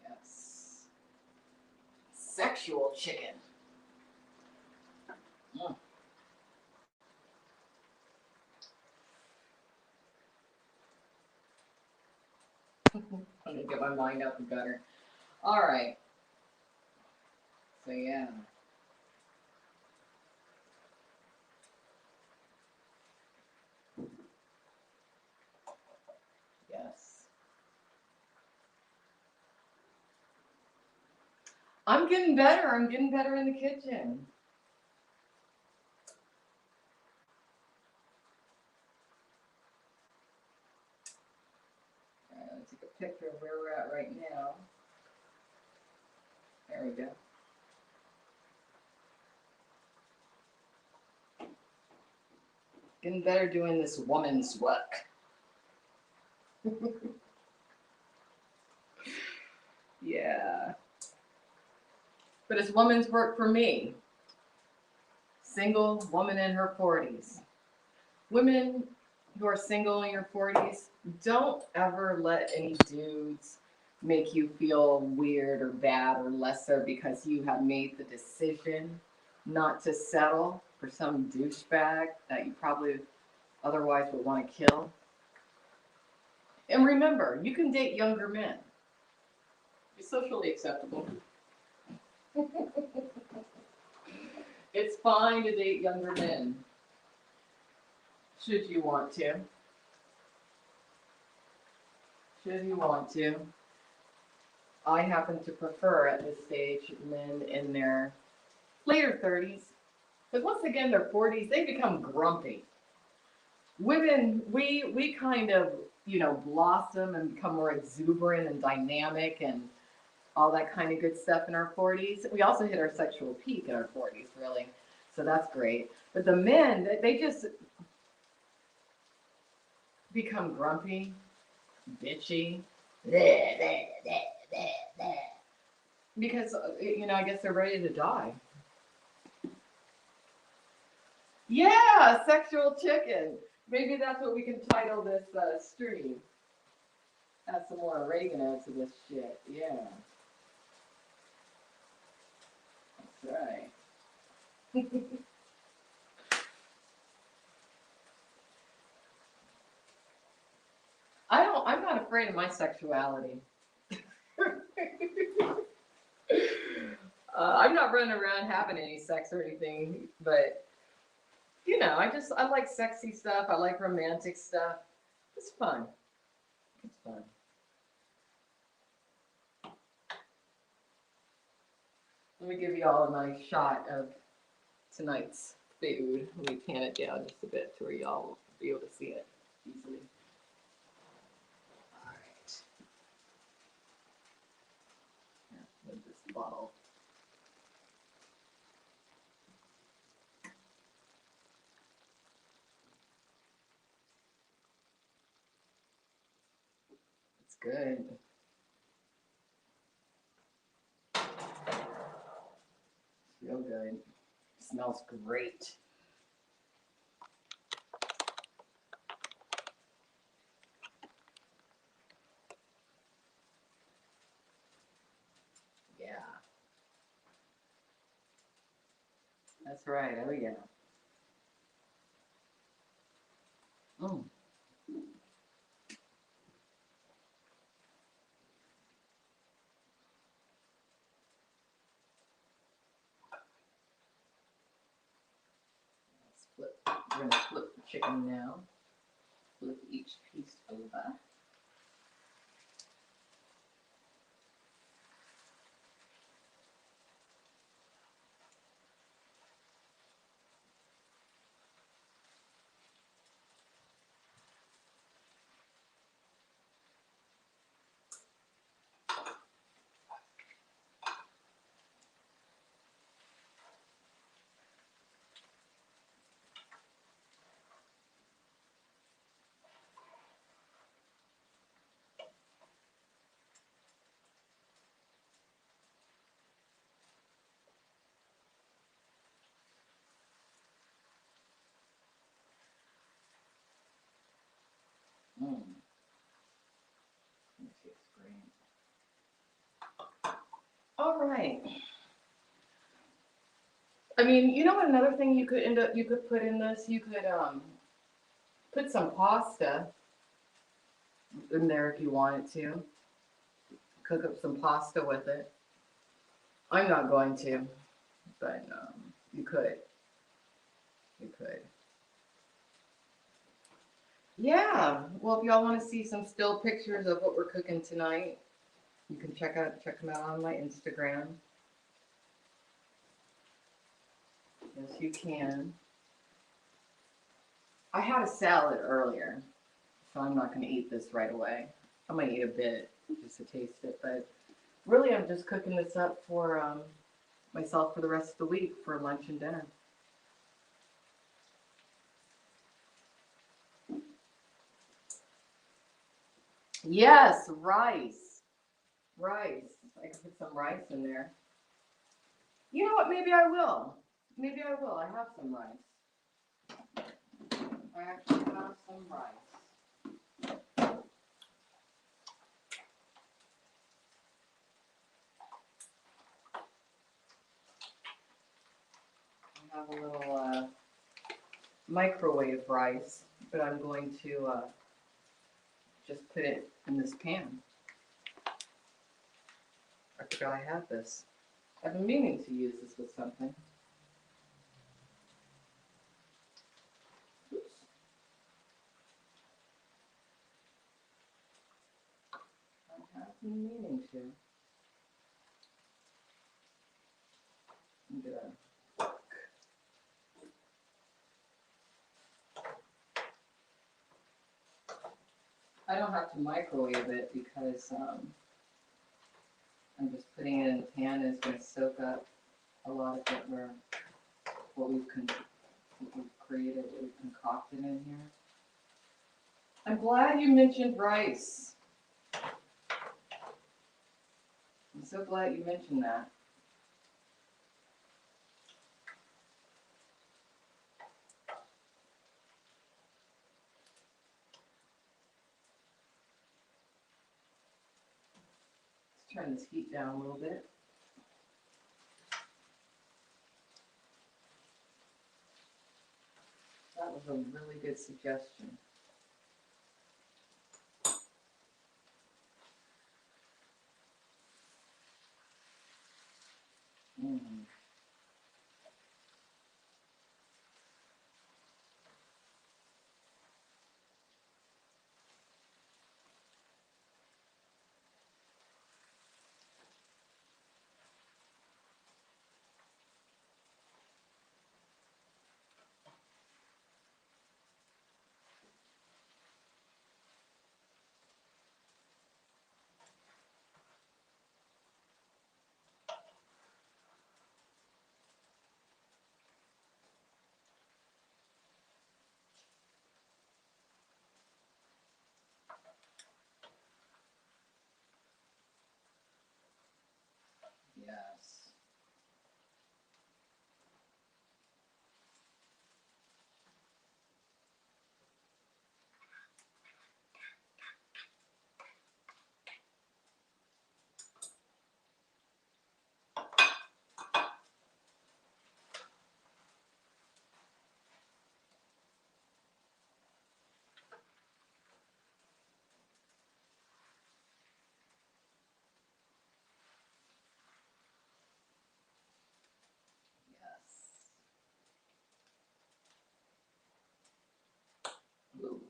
Yes. Sexual chicken. I'm gonna get my mind out the gutter. All right. So yeah. Yes. I'm getting better. I'm getting better in the kitchen. Let's take a picture of where we're at right now. There we go. Getting better doing this woman's work. Yeah. But it's woman's work for me. Single woman in her 40s. Women who are single in your 40s, don't ever let any dudes make you feel weird or bad or lesser because you have made the decision not to settle for some douchebag that you probably otherwise would want to kill. And remember, you can date younger men. It's socially acceptable. It's fine to date younger men, should you want to. Should you want to. I happen to prefer at this stage men in their later 30s. Because once again, their 40s, they become grumpy. Women, we kind of, blossom and become more exuberant and dynamic and all that kind of good stuff in our 40s. We also hit our sexual peak in our 40s, really. So that's great. But the men, they just become grumpy, bitchy, because, I guess they're ready to die. Yeah, sexual chicken. Maybe that's what we can title this stream. Add some more oregano to this shit. Yeah, that's right. I'm not afraid of my sexuality. I'm not running around having any sex or anything, but I like sexy stuff. I like romantic stuff. It's fun. It's fun. Let me give you all a nice shot of tonight's food. Let me pan it down just a bit to where y'all will be able to see it easily. All right. Here, move this bottle. It's good. It's real good. It smells great. Yeah. That's right. Oh, yeah. Mm. We're going to flip the chicken now. Flip each piece over. Mm. It tastes great. All right. I mean, you know what? Another thing you could put in this. You could put some pasta in there if you wanted to. Cook up some pasta with it. I'm not going to, but you could. You could. Yeah. Well, if y'all want to see some still pictures of what we're cooking tonight, you can check them out on my Instagram. Yes, you can. I had a salad earlier, so I'm not going to eat this right away. I might eat a bit just to taste it, but really I'm just cooking this up for myself for the rest of the week for lunch and dinner. Yes, rice. Rice. I can put some rice in there. You know what? Maybe I will. Maybe I will. I have some rice. I actually have some rice. I have a little microwave rice, but I'm going to just put it in this pan. I forgot I had this. I've been meaning to use this with something. Oops. I have been meaning to. I'm gonna fork. I don't have to microwave it because I'm just putting it in the pan, and it's going to soak up a lot of what we've created, what we've concocted in here. I'm glad you mentioned rice. I'm so glad you mentioned that. Let's turn this heat down a little bit. That was a really good suggestion. Mm. Yes. Yes. Ooh,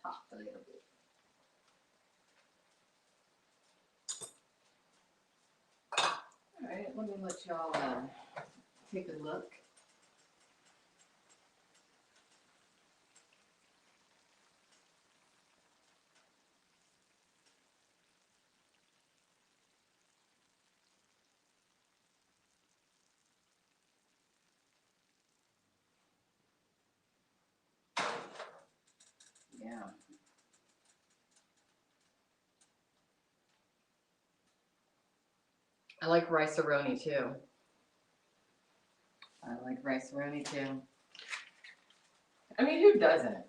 popped a little bit. All right, let me let y'all take a look. Yeah. I like rice-a-roni too. I like rice-a-roni too. I mean, who doesn't?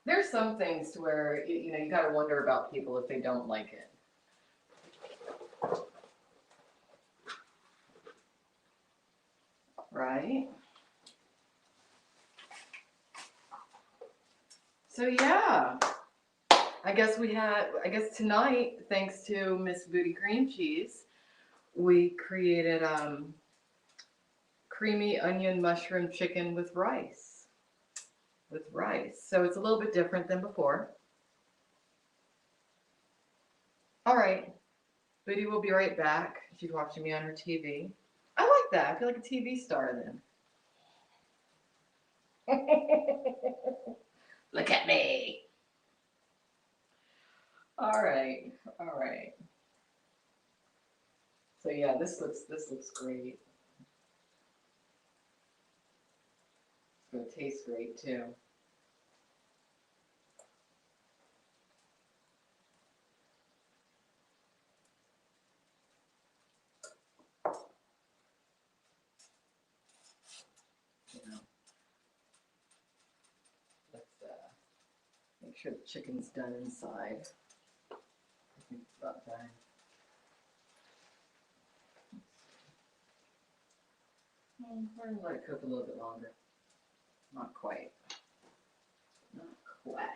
There's some things to where, you got to wonder about people if they don't like it. Right? So yeah, I guess tonight, thanks to Miss Booty Cream Cheese, we created creamy onion mushroom chicken with rice. So it's a little bit different than before. All right, Booty will be right back. She's watching me on her TV. I like that. I feel like a TV star then. Look at me. All right. So yeah, this looks great. It's gonna taste great too. Let's make sure the chicken's done inside. I think it's about done. We're gonna let it cook a little bit longer. Not quite. Not quite.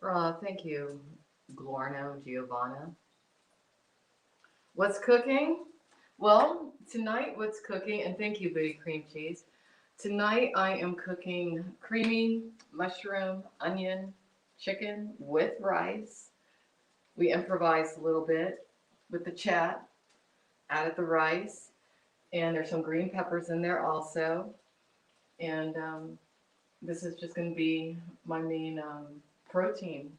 Thank you, Glorno Giovanna. What's cooking? Well, tonight what's cooking, and thank you, Booty Cream Cheese. Tonight I am cooking creamy mushroom, onion, chicken with rice. We improvised a little bit with the chat, added the rice, and there's some green peppers in there also. And this is just going to be my main protein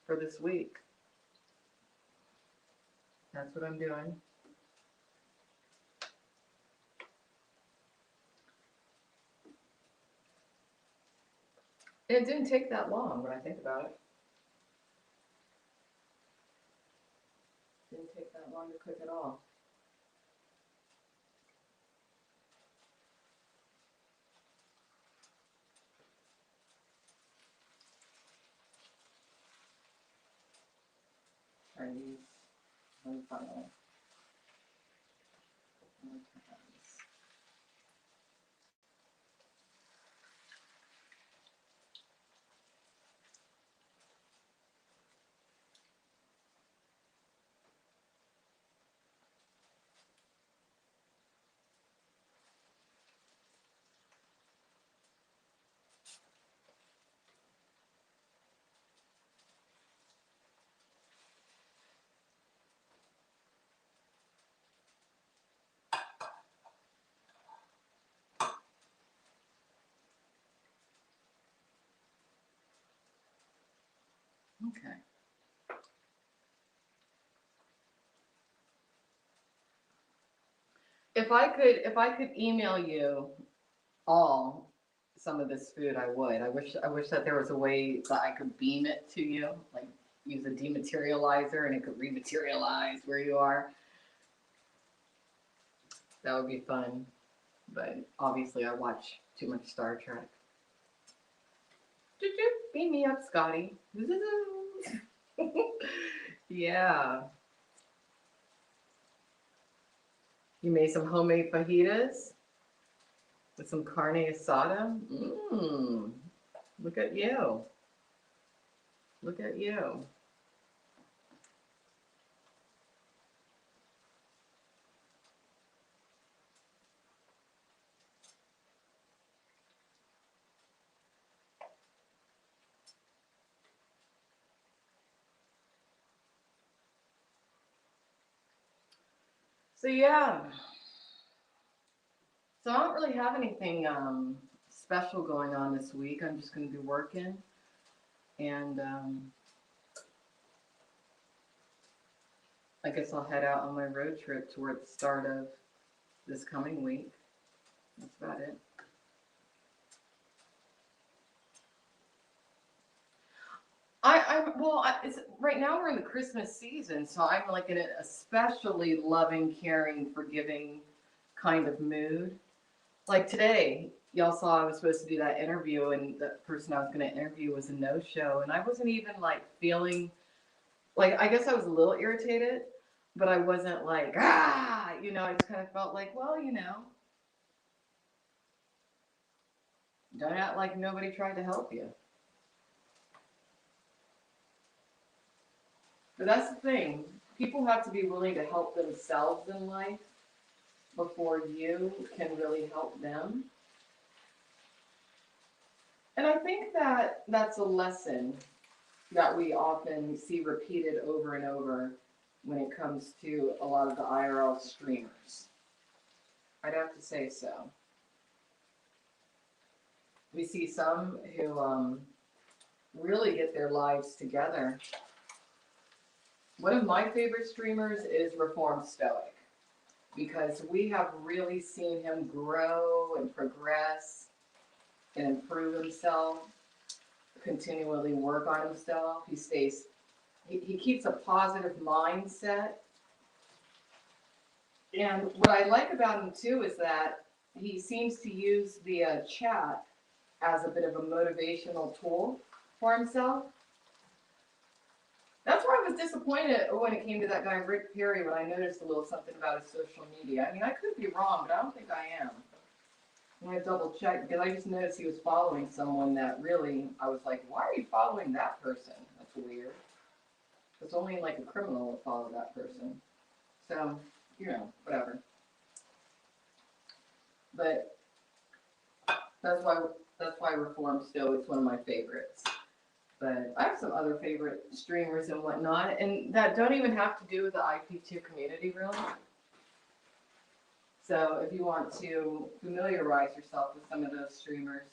for this week. That's what I'm doing. And it didn't take that long when I think about it. Didn't take that long to cook at all. Try these one final. Okay. If I could email you all some of this food, I would. I wish that there was a way that I could beam it to you, like use a dematerializer and it could rematerialize where you are. That would be fun. But obviously I watch too much Star Trek. Beam me up, Scotty. Yeah. You made some homemade fajitas with some carne asada. Mmm. Look at you. Look at you. So yeah. So I don't really have anything special going on this week. I'm just going to be working, and I guess I'll head out on my road trip toward the start of this coming week. That's about it. It's right now we're in the Christmas season, so I'm like in an especially loving, caring, forgiving kind of mood. Like today, y'all saw I was supposed to do that interview, and the person I was going to interview was a no-show, and I wasn't even like feeling like, I guess I was a little irritated, but I wasn't like I just kind of felt like, well, don't act like nobody tried to help you. But that's the thing. People have to be willing to help themselves in life before you can really help them. And I think that that's a lesson that we often see repeated over and over when it comes to a lot of the IRL streamers. I'd have to say so. We see some who really get their lives together. One of my favorite streamers is Reformed Stoic, because we have really seen him grow and progress and improve himself, continually work on himself. He keeps a positive mindset. And what I like about him too is that he seems to use the chat as a bit of a motivational tool for himself. That's why I was disappointed when it came to that guy Rick Perry, when I noticed a little something about his social media. I mean, I could be wrong, but I don't think I am. And I double checked because I just noticed he was following someone that really, I was like, why are you following that person? weird. It's only like a criminal would follow that person. So, you know, whatever. But that's why Reform still is one of my favorites. But I have some other favorite streamers and whatnot, and that don't even have to do with the IP2 community, really. So if you want to familiarize yourself with some of those streamers,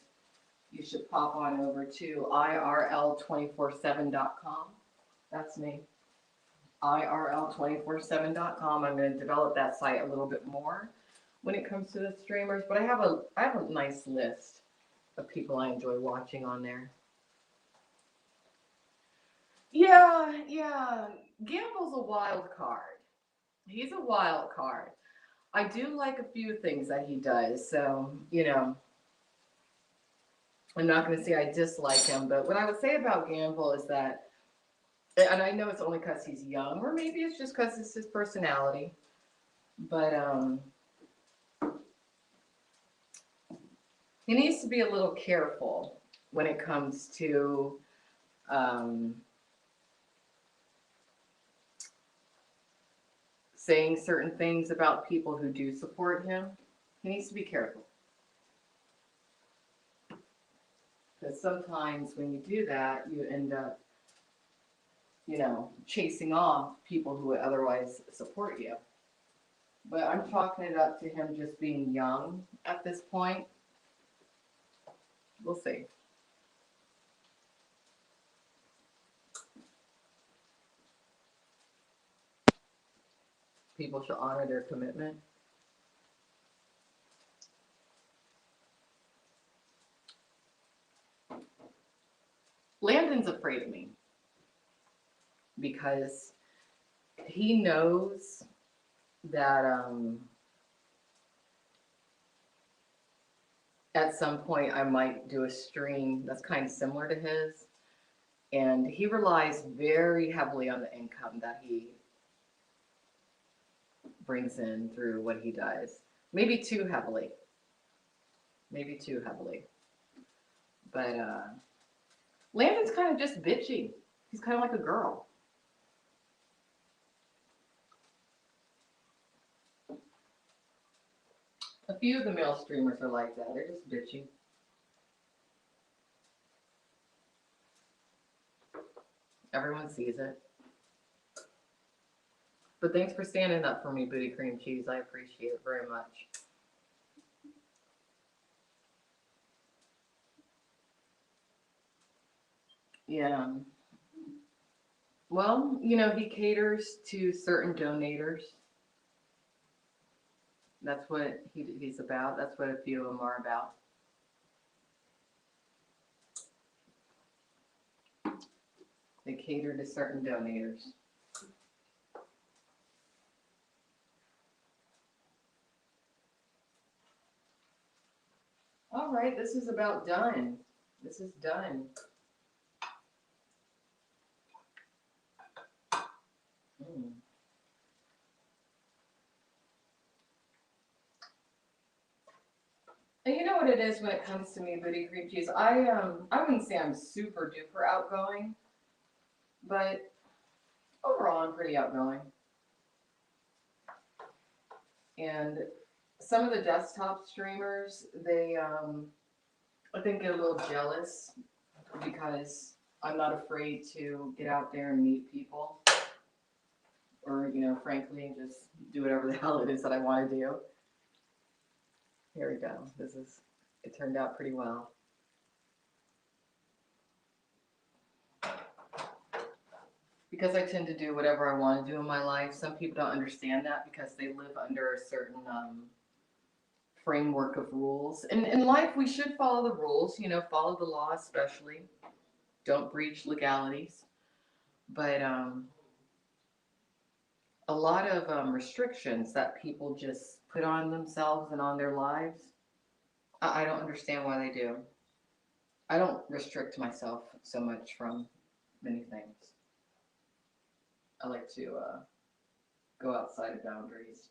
you should pop on over to IRL247.com. That's me. IRL247.com. I'm going to develop that site a little bit more when it comes to the streamers, but I have a nice list of people I enjoy watching on there. Yeah. Gamble's a wild card. He's a wild card. I do like a few things that he does, so, you know, I'm not going to say I dislike him, but what I would say about Gamble is that, and I know it's only because he's young, or maybe it's just because it's his personality, but he needs to be a little careful when it comes to saying certain things about people who do support him. He needs to be careful. Because sometimes when you do that, you end up, you know, chasing off people who would otherwise support you. But I'm chalking it up to him just being young at this point. We'll see. People should honor their commitment. Landon's afraid of me because he knows that at some point I might do a stream that's kind of similar to his, and he relies very heavily on the income that he brings in through what he does. Maybe too heavily. But Landon's kind of just bitchy. He's kind of like a girl. A few of the male streamers are like that. They're just bitchy. Everyone sees it. But thanks for standing up for me, Booty Cream Cheese. I appreciate it very much. Yeah. Well, you know, he caters to certain donators. That's what he's about. That's what a few of them are about. They cater to certain donators. All right, this is about done. This is done. Mm. And you know what it is when it comes to me, Booty Cream Cheese? I wouldn't say I'm super duper outgoing, but overall I'm pretty outgoing. And some of the desktop streamers, they I think get a little jealous because I'm not afraid to get out there and meet people, or, you know, frankly, just do whatever the hell it is that I want to do. Here we go. It turned out pretty well. Because I tend to do whatever I want to do in my life. Some people don't understand that because they live under a certain framework of rules. And in life, we should follow the rules, you know, follow the law especially. Don't breach legalities. But a lot of restrictions that people just put on themselves and on their lives, I don't understand why they do. I don't restrict myself so much from many things. I like to go outside of boundaries,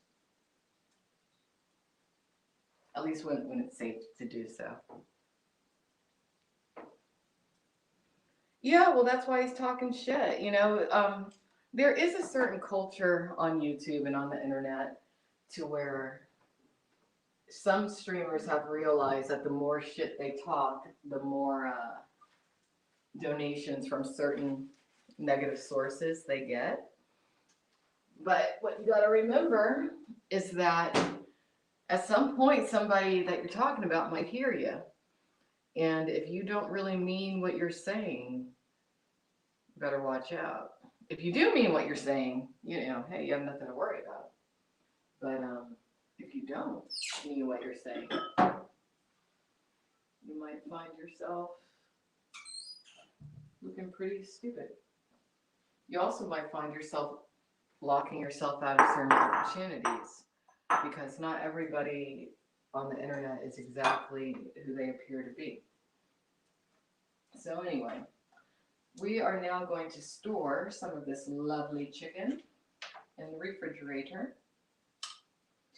at least when it's safe to do so. Yeah, well, that's why he's talking shit. There is a certain culture on YouTube and on the internet to where some streamers have realized that the more shit they talk, the more donations from certain negative sources they get. But what you got to remember is that at some point, somebody that you're talking about might hear you. And if you don't really mean what you're saying, you better watch out. If you do mean what you're saying, hey, you have nothing to worry about. But if you don't mean what you're saying, you might find yourself looking pretty stupid. You also might find yourself locking yourself out of certain opportunities because not everybody on the internet is exactly who they appear to be. So anyway, we are now going to store some of this lovely chicken in the refrigerator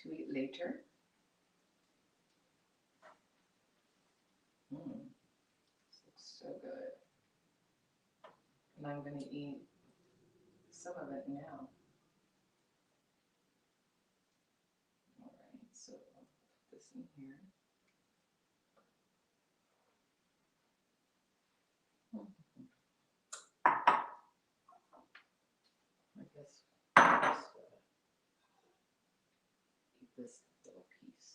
to eat later. This looks so good. And I'm going to eat some of it now. All right, so I'll put this in here. I guess I'll just eat this little piece.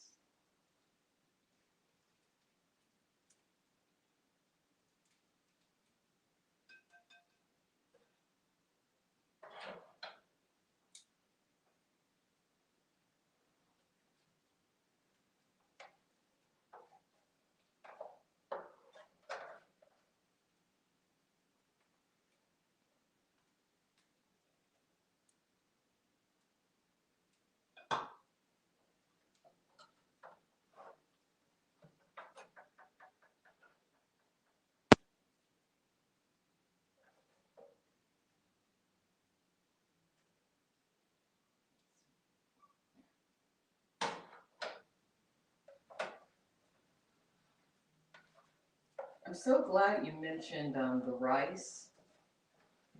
I'm so glad you mentioned the rice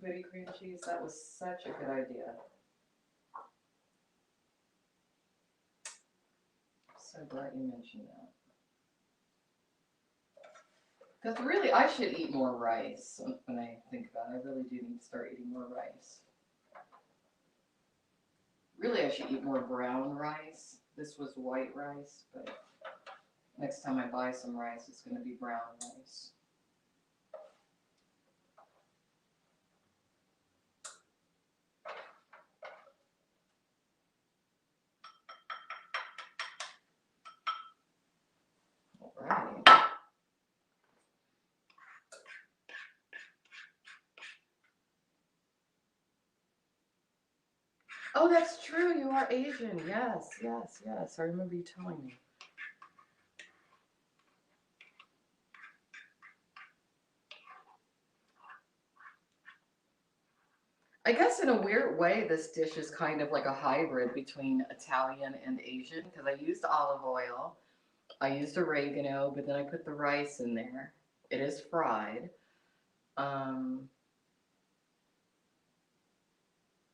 with cream cheese. That was such a good idea. So glad you mentioned that. Because really, I should eat more rice when I think about it. I really do need to start eating more rice. Really, I should eat more brown rice. This was white rice, but next time I buy some rice, it's going to be brown rice. All right. Oh, that's true. You are Asian. Yes, yes, yes. I remember you telling me. I guess in a weird way, this dish is kind of like a hybrid between Italian and Asian because I used olive oil, I used oregano, but then I put the rice in there. It is fried. Um,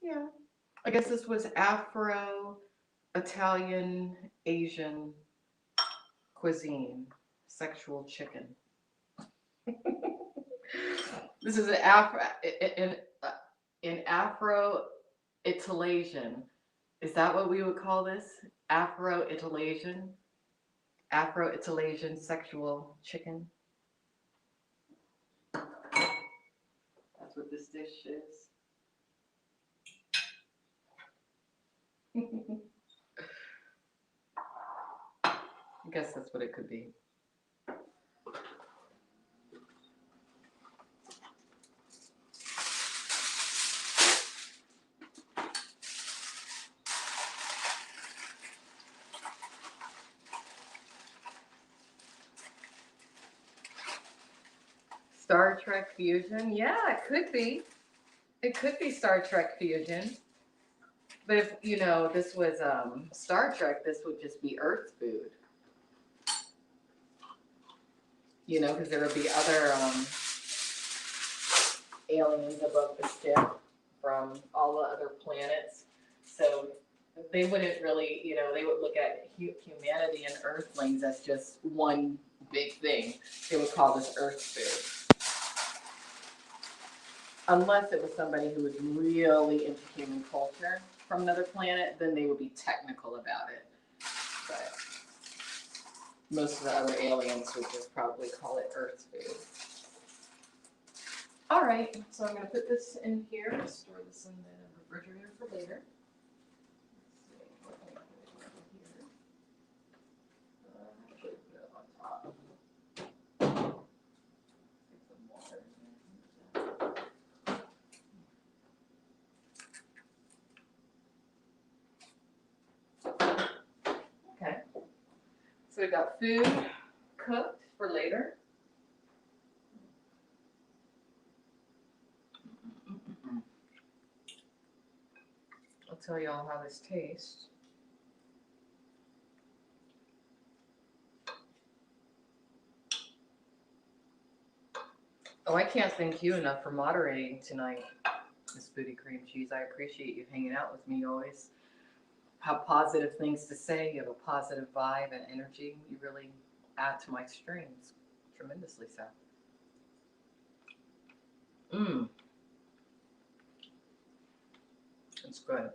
yeah, I guess this was Afro Italian Asian cuisine, sexual chicken. This is an in Afro-Italasian. Is that what we would call this? Afro-Italasian? Afro-Italasian sexual chicken? That's what this dish is. I guess that's what it could be. Star Trek fusion? Yeah, it could be. It could be Star Trek fusion. But if, this was Star Trek, this would just be Earth food. Because there would be other aliens above the ship from all the other planets. So they wouldn't really, they would look at humanity and Earthlings as just one big thing. They would call this Earth food. Unless it was somebody who was really into human culture from another planet, then they would be technical about it. But most of the other aliens would just probably call it Earth food. All right, so I'm going to put this in here, store this in the refrigerator for later. Okay, so we got food cooked for later. I'll tell you all how this tastes. Oh, I can't thank you enough for moderating tonight, Miss Booty Cream Cheese. I appreciate you hanging out with me. You always have positive things to say. You have a positive vibe and energy. You really add to my streams tremendously so. It's good.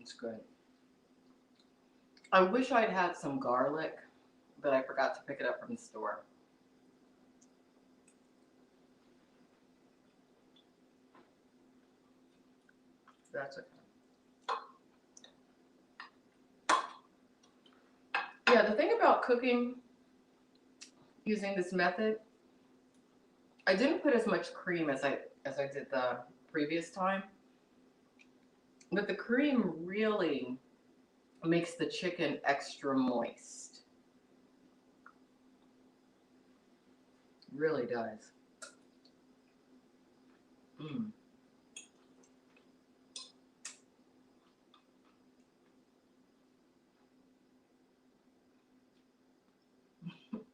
It's good. I wish I'd had some garlic, but I forgot to pick it up from the store. That's okay. Yeah, the thing about cooking using this method, I didn't put as much cream as I did the previous time, but the cream really makes the chicken extra moist. Really does.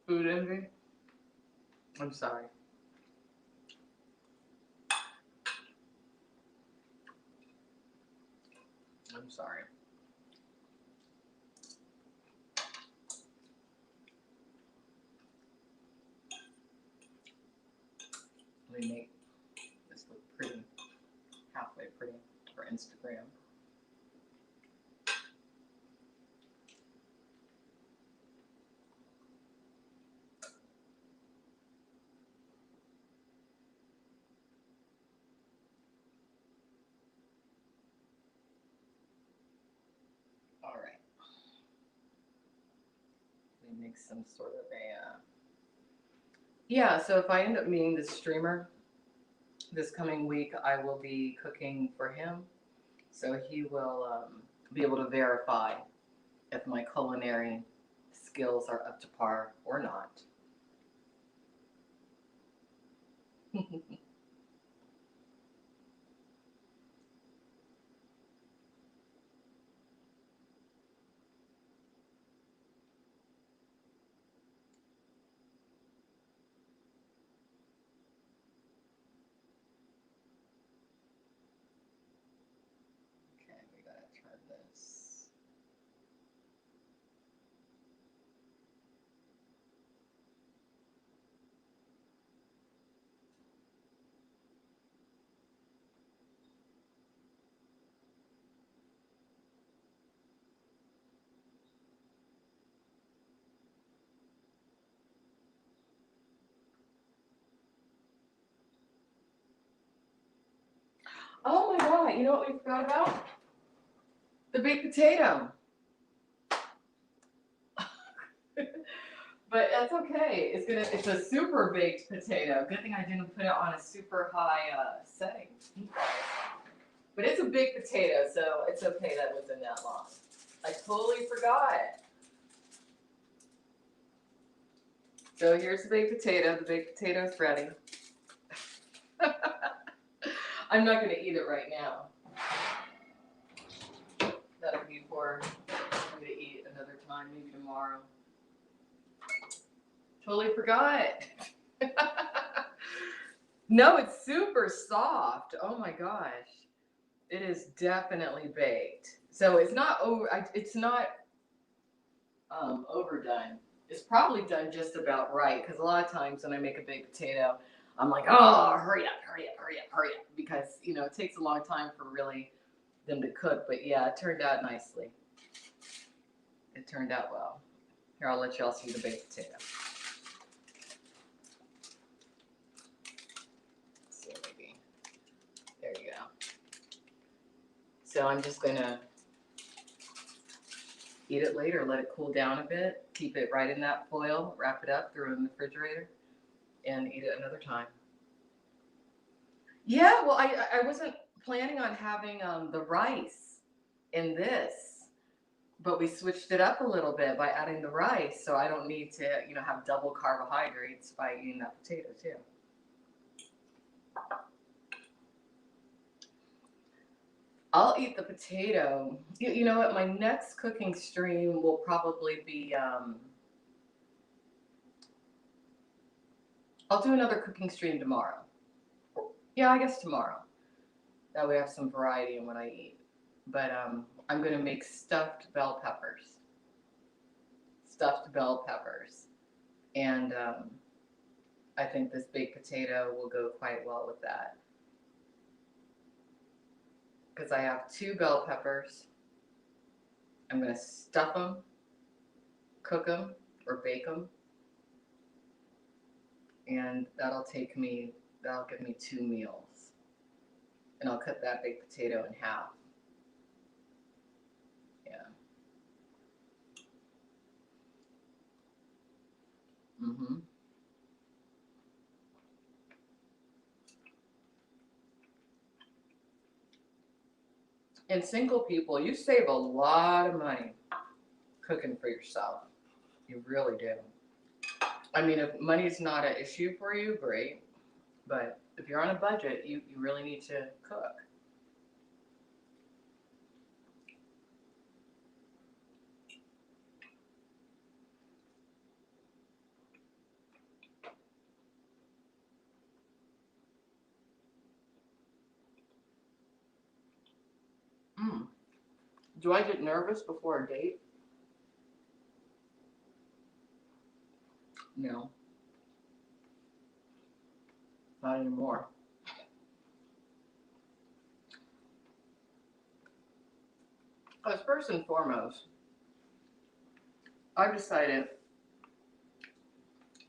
Food envy? I'm sorry. I'm sorry. Let me make this look pretty, halfway pretty for Instagram. All right. Let me make some sort of a, yeah, so if I end up meeting this streamer this coming week, I will be cooking for him. So he will be able to verify if my culinary skills are up to par or not. Oh my God, you know what we forgot about? The baked potato. But that's okay. It's a super baked potato. Good thing I didn't put it on a super high setting. But it's a big potato, so it's okay that it was in that long. I totally forgot. So here's the baked potato. The baked potato's ready. I'm not going to eat it right now. That'll be for me to eat another time, maybe tomorrow. Totally forgot. No, it's super soft. Oh my gosh. It is definitely baked. So it's not over. It's not overdone. It's probably done just about right because a lot of times when I make a baked potato, I'm like, oh, hurry up, hurry up, hurry up, hurry up, because it takes a long time for really them to cook. But yeah, it turned out nicely. It turned out well. Here, I'll let y'all see the baked potato. So maybe there you go. So I'm just gonna eat it later, let it cool down a bit, keep it right in that foil, wrap it up, throw it in the refrigerator, and eat it another time. Yeah, well, I wasn't planning on having the rice in this, but we switched it up a little bit by adding the rice, so I don't need to, have double carbohydrates by eating that potato too. I'll eat the potato. You know what? My next cooking stream will probably be. I'll do another cooking stream tomorrow. Yeah, I guess tomorrow. That way I have some variety in what I eat. But I'm going to make stuffed bell peppers. Stuffed bell peppers. And I think this baked potato will go quite well with that. Because I have 2 bell peppers. I'm going to stuff them, cook them, or bake them. And that'll give me 2 meals. And I'll cut that baked potato in half. Yeah. Mm-hmm. And single people, you save a lot of money cooking for yourself. You really do. I mean, if money's not an issue for you, great. But if you're on a budget, you really need to cook. Mm. Do I get nervous before a date? No, not anymore. Because first and foremost, I've decided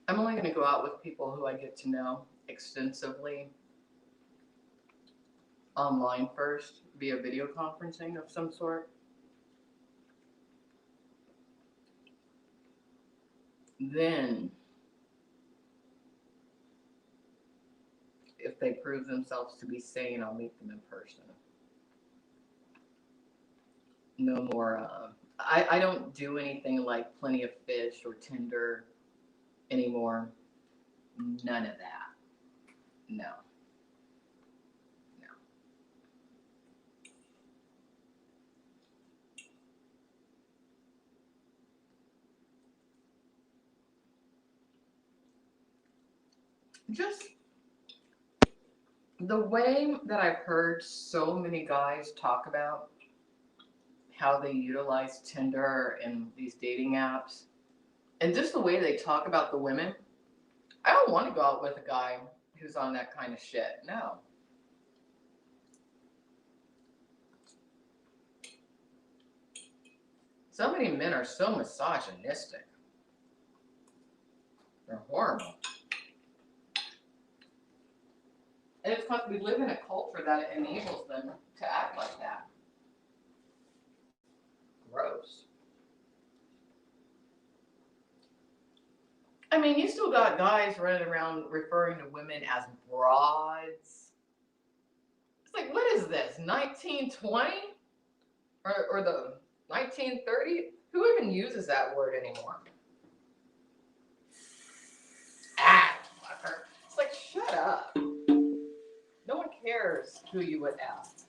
I'm only going to go out with people who I get to know extensively online first via video conferencing of some sort. Then, if they prove themselves to be sane, I'll meet them in person. No more. I don't do anything like Plenty of Fish or Tinder anymore. None of that. No. No. Just the way that I've heard so many guys talk about how they utilize Tinder and these dating apps, and just the way they talk about the women, I don't want to go out with a guy who's on that kind of shit. No. So many men are so misogynistic. They're horrible. And it's because we live in a culture that enables them to act like that. Gross. I mean, you still got guys running around referring to women as broads. It's like, what is this, 1920? Or the 1930? Who even uses that word anymore? Ah, fucker. It's like, shut up. No one cares who you would ask.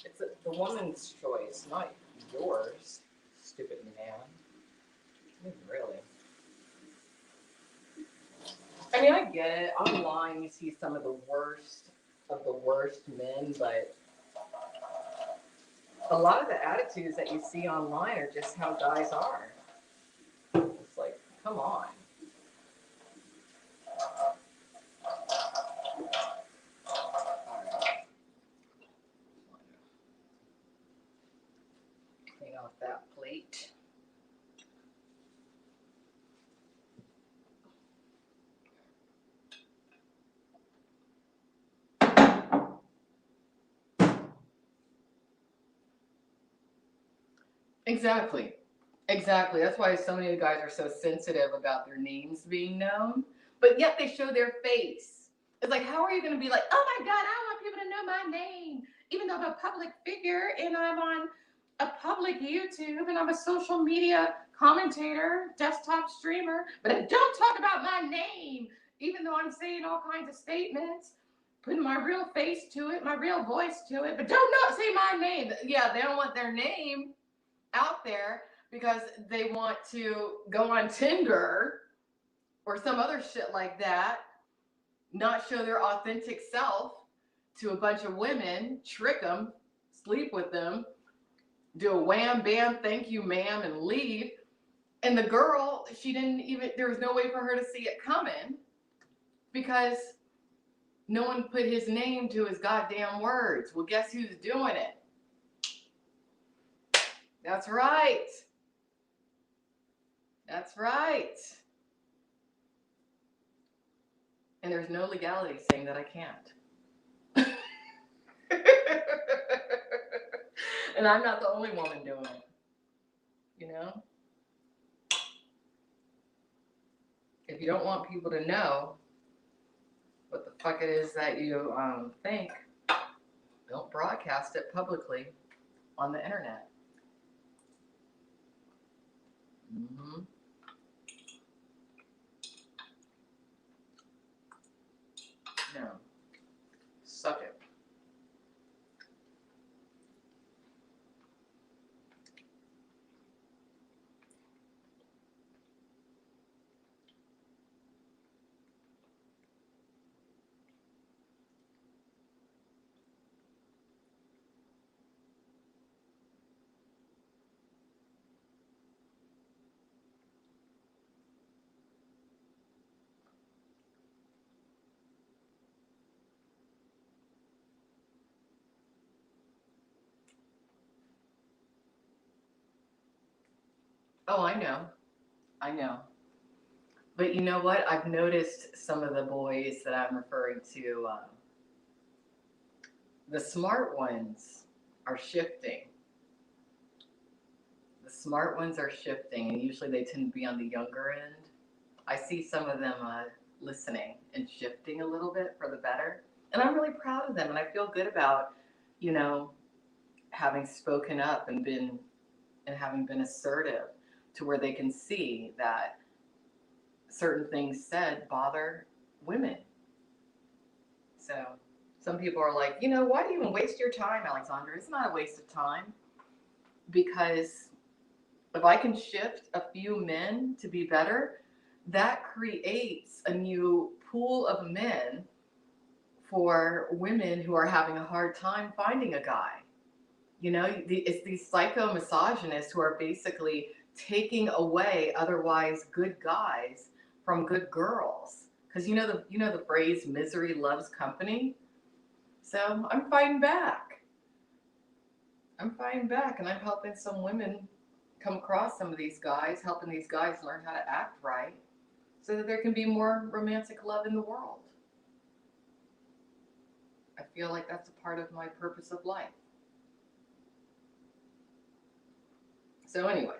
It's the woman's choice, not yours, stupid man. I mean, really. I mean, I get it. Online, you see some of the worst men, but a lot of the attitudes that you see online are just how guys are. It's like, come on. All right, clean off that plate. Exactly. Exactly. That's why so many of the guys are so sensitive about their names being known, but yet they show their face. It's like, how are you going to be like, oh my God, I don't want people to know my name, even though I'm a public figure and I'm on a public YouTube and I'm a social media commentator, desktop streamer, but I don't talk about my name, even though I'm saying all kinds of statements, putting my real face to it, my real voice to it, but don't not say my name. Yeah, they don't want their name out there because they want to go on Tinder or some other shit like that, not show their authentic self to a bunch of women, trick them, sleep with them, do a wham bam, thank you ma'am, and leave. And the girl, she didn't even, there was no way for her to see it coming because no one put his name to his goddamn words. Well, guess who's doing it? That's right. That's right. And there's no legality saying that I can't. And I'm not the only woman doing it, you know? If you don't want people to know what the fuck it is that you think, don't broadcast it publicly on the internet. Mm-hmm. No. Suck it. Oh, I know. I know. But you know what? I've noticed some of the boys that I'm referring to, the smart ones are shifting. The smart ones are shifting, and usually they tend to be on the younger end. I see some of them listening and shifting a little bit for the better. And I'm really proud of them, and I feel good about, you know, having spoken up and having been assertive to where they can see that certain things said bother women. So some people are like, you know, why do you even waste your time, Alexandra? It's not a waste of time because if I can shift a few men to be better, that creates a new pool of men for women who are having a hard time finding a guy. You know, it's these psycho misogynists who are basically taking away otherwise good guys from good girls. Because you know the phrase "misery loves company." So I'm fighting back. I'm fighting back, and I'm helping some women come across some of these guys, helping these guys learn how to act right, so that there can be more romantic love in the world. I feel like that's a part of my purpose of life. So anyway,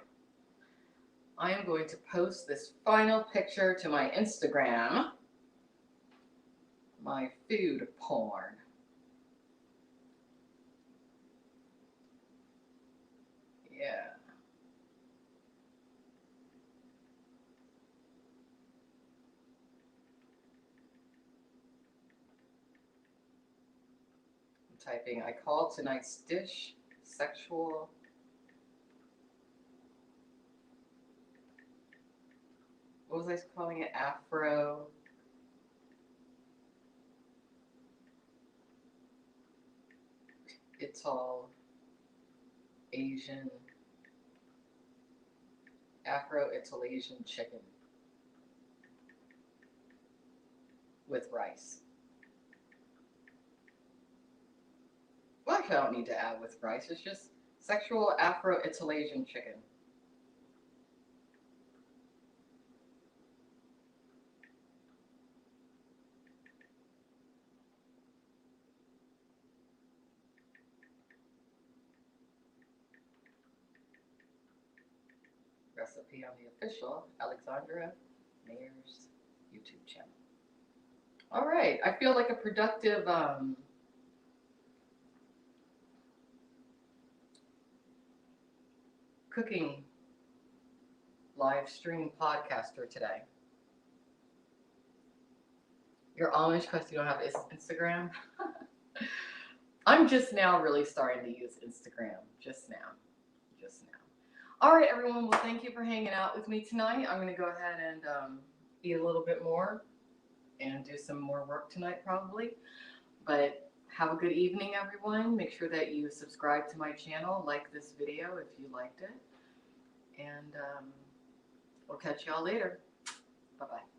I am going to post this final picture to my Instagram, my food porn. Yeah. I'm typing, I call tonight's dish sexual. What was I calling it? Afro. AfroItalAsian chicken with rice. Well, actually, I don't need to add with rice. It's just sexual AfroItalAsian chicken. Recipe on the official Alexandra Mayer's YouTube channel. All right, I feel like a productive cooking live stream podcaster today. You're Amish because you don't have Instagram? I'm just now really starting to use Instagram. Just now. All right, everyone. Well, thank you for hanging out with me tonight. I'm going to go ahead and eat a little bit more and do some more work tonight probably. But have a good evening, everyone. Make sure that you subscribe to my channel, like this video if you liked it. And we'll catch y'all later. Bye-bye.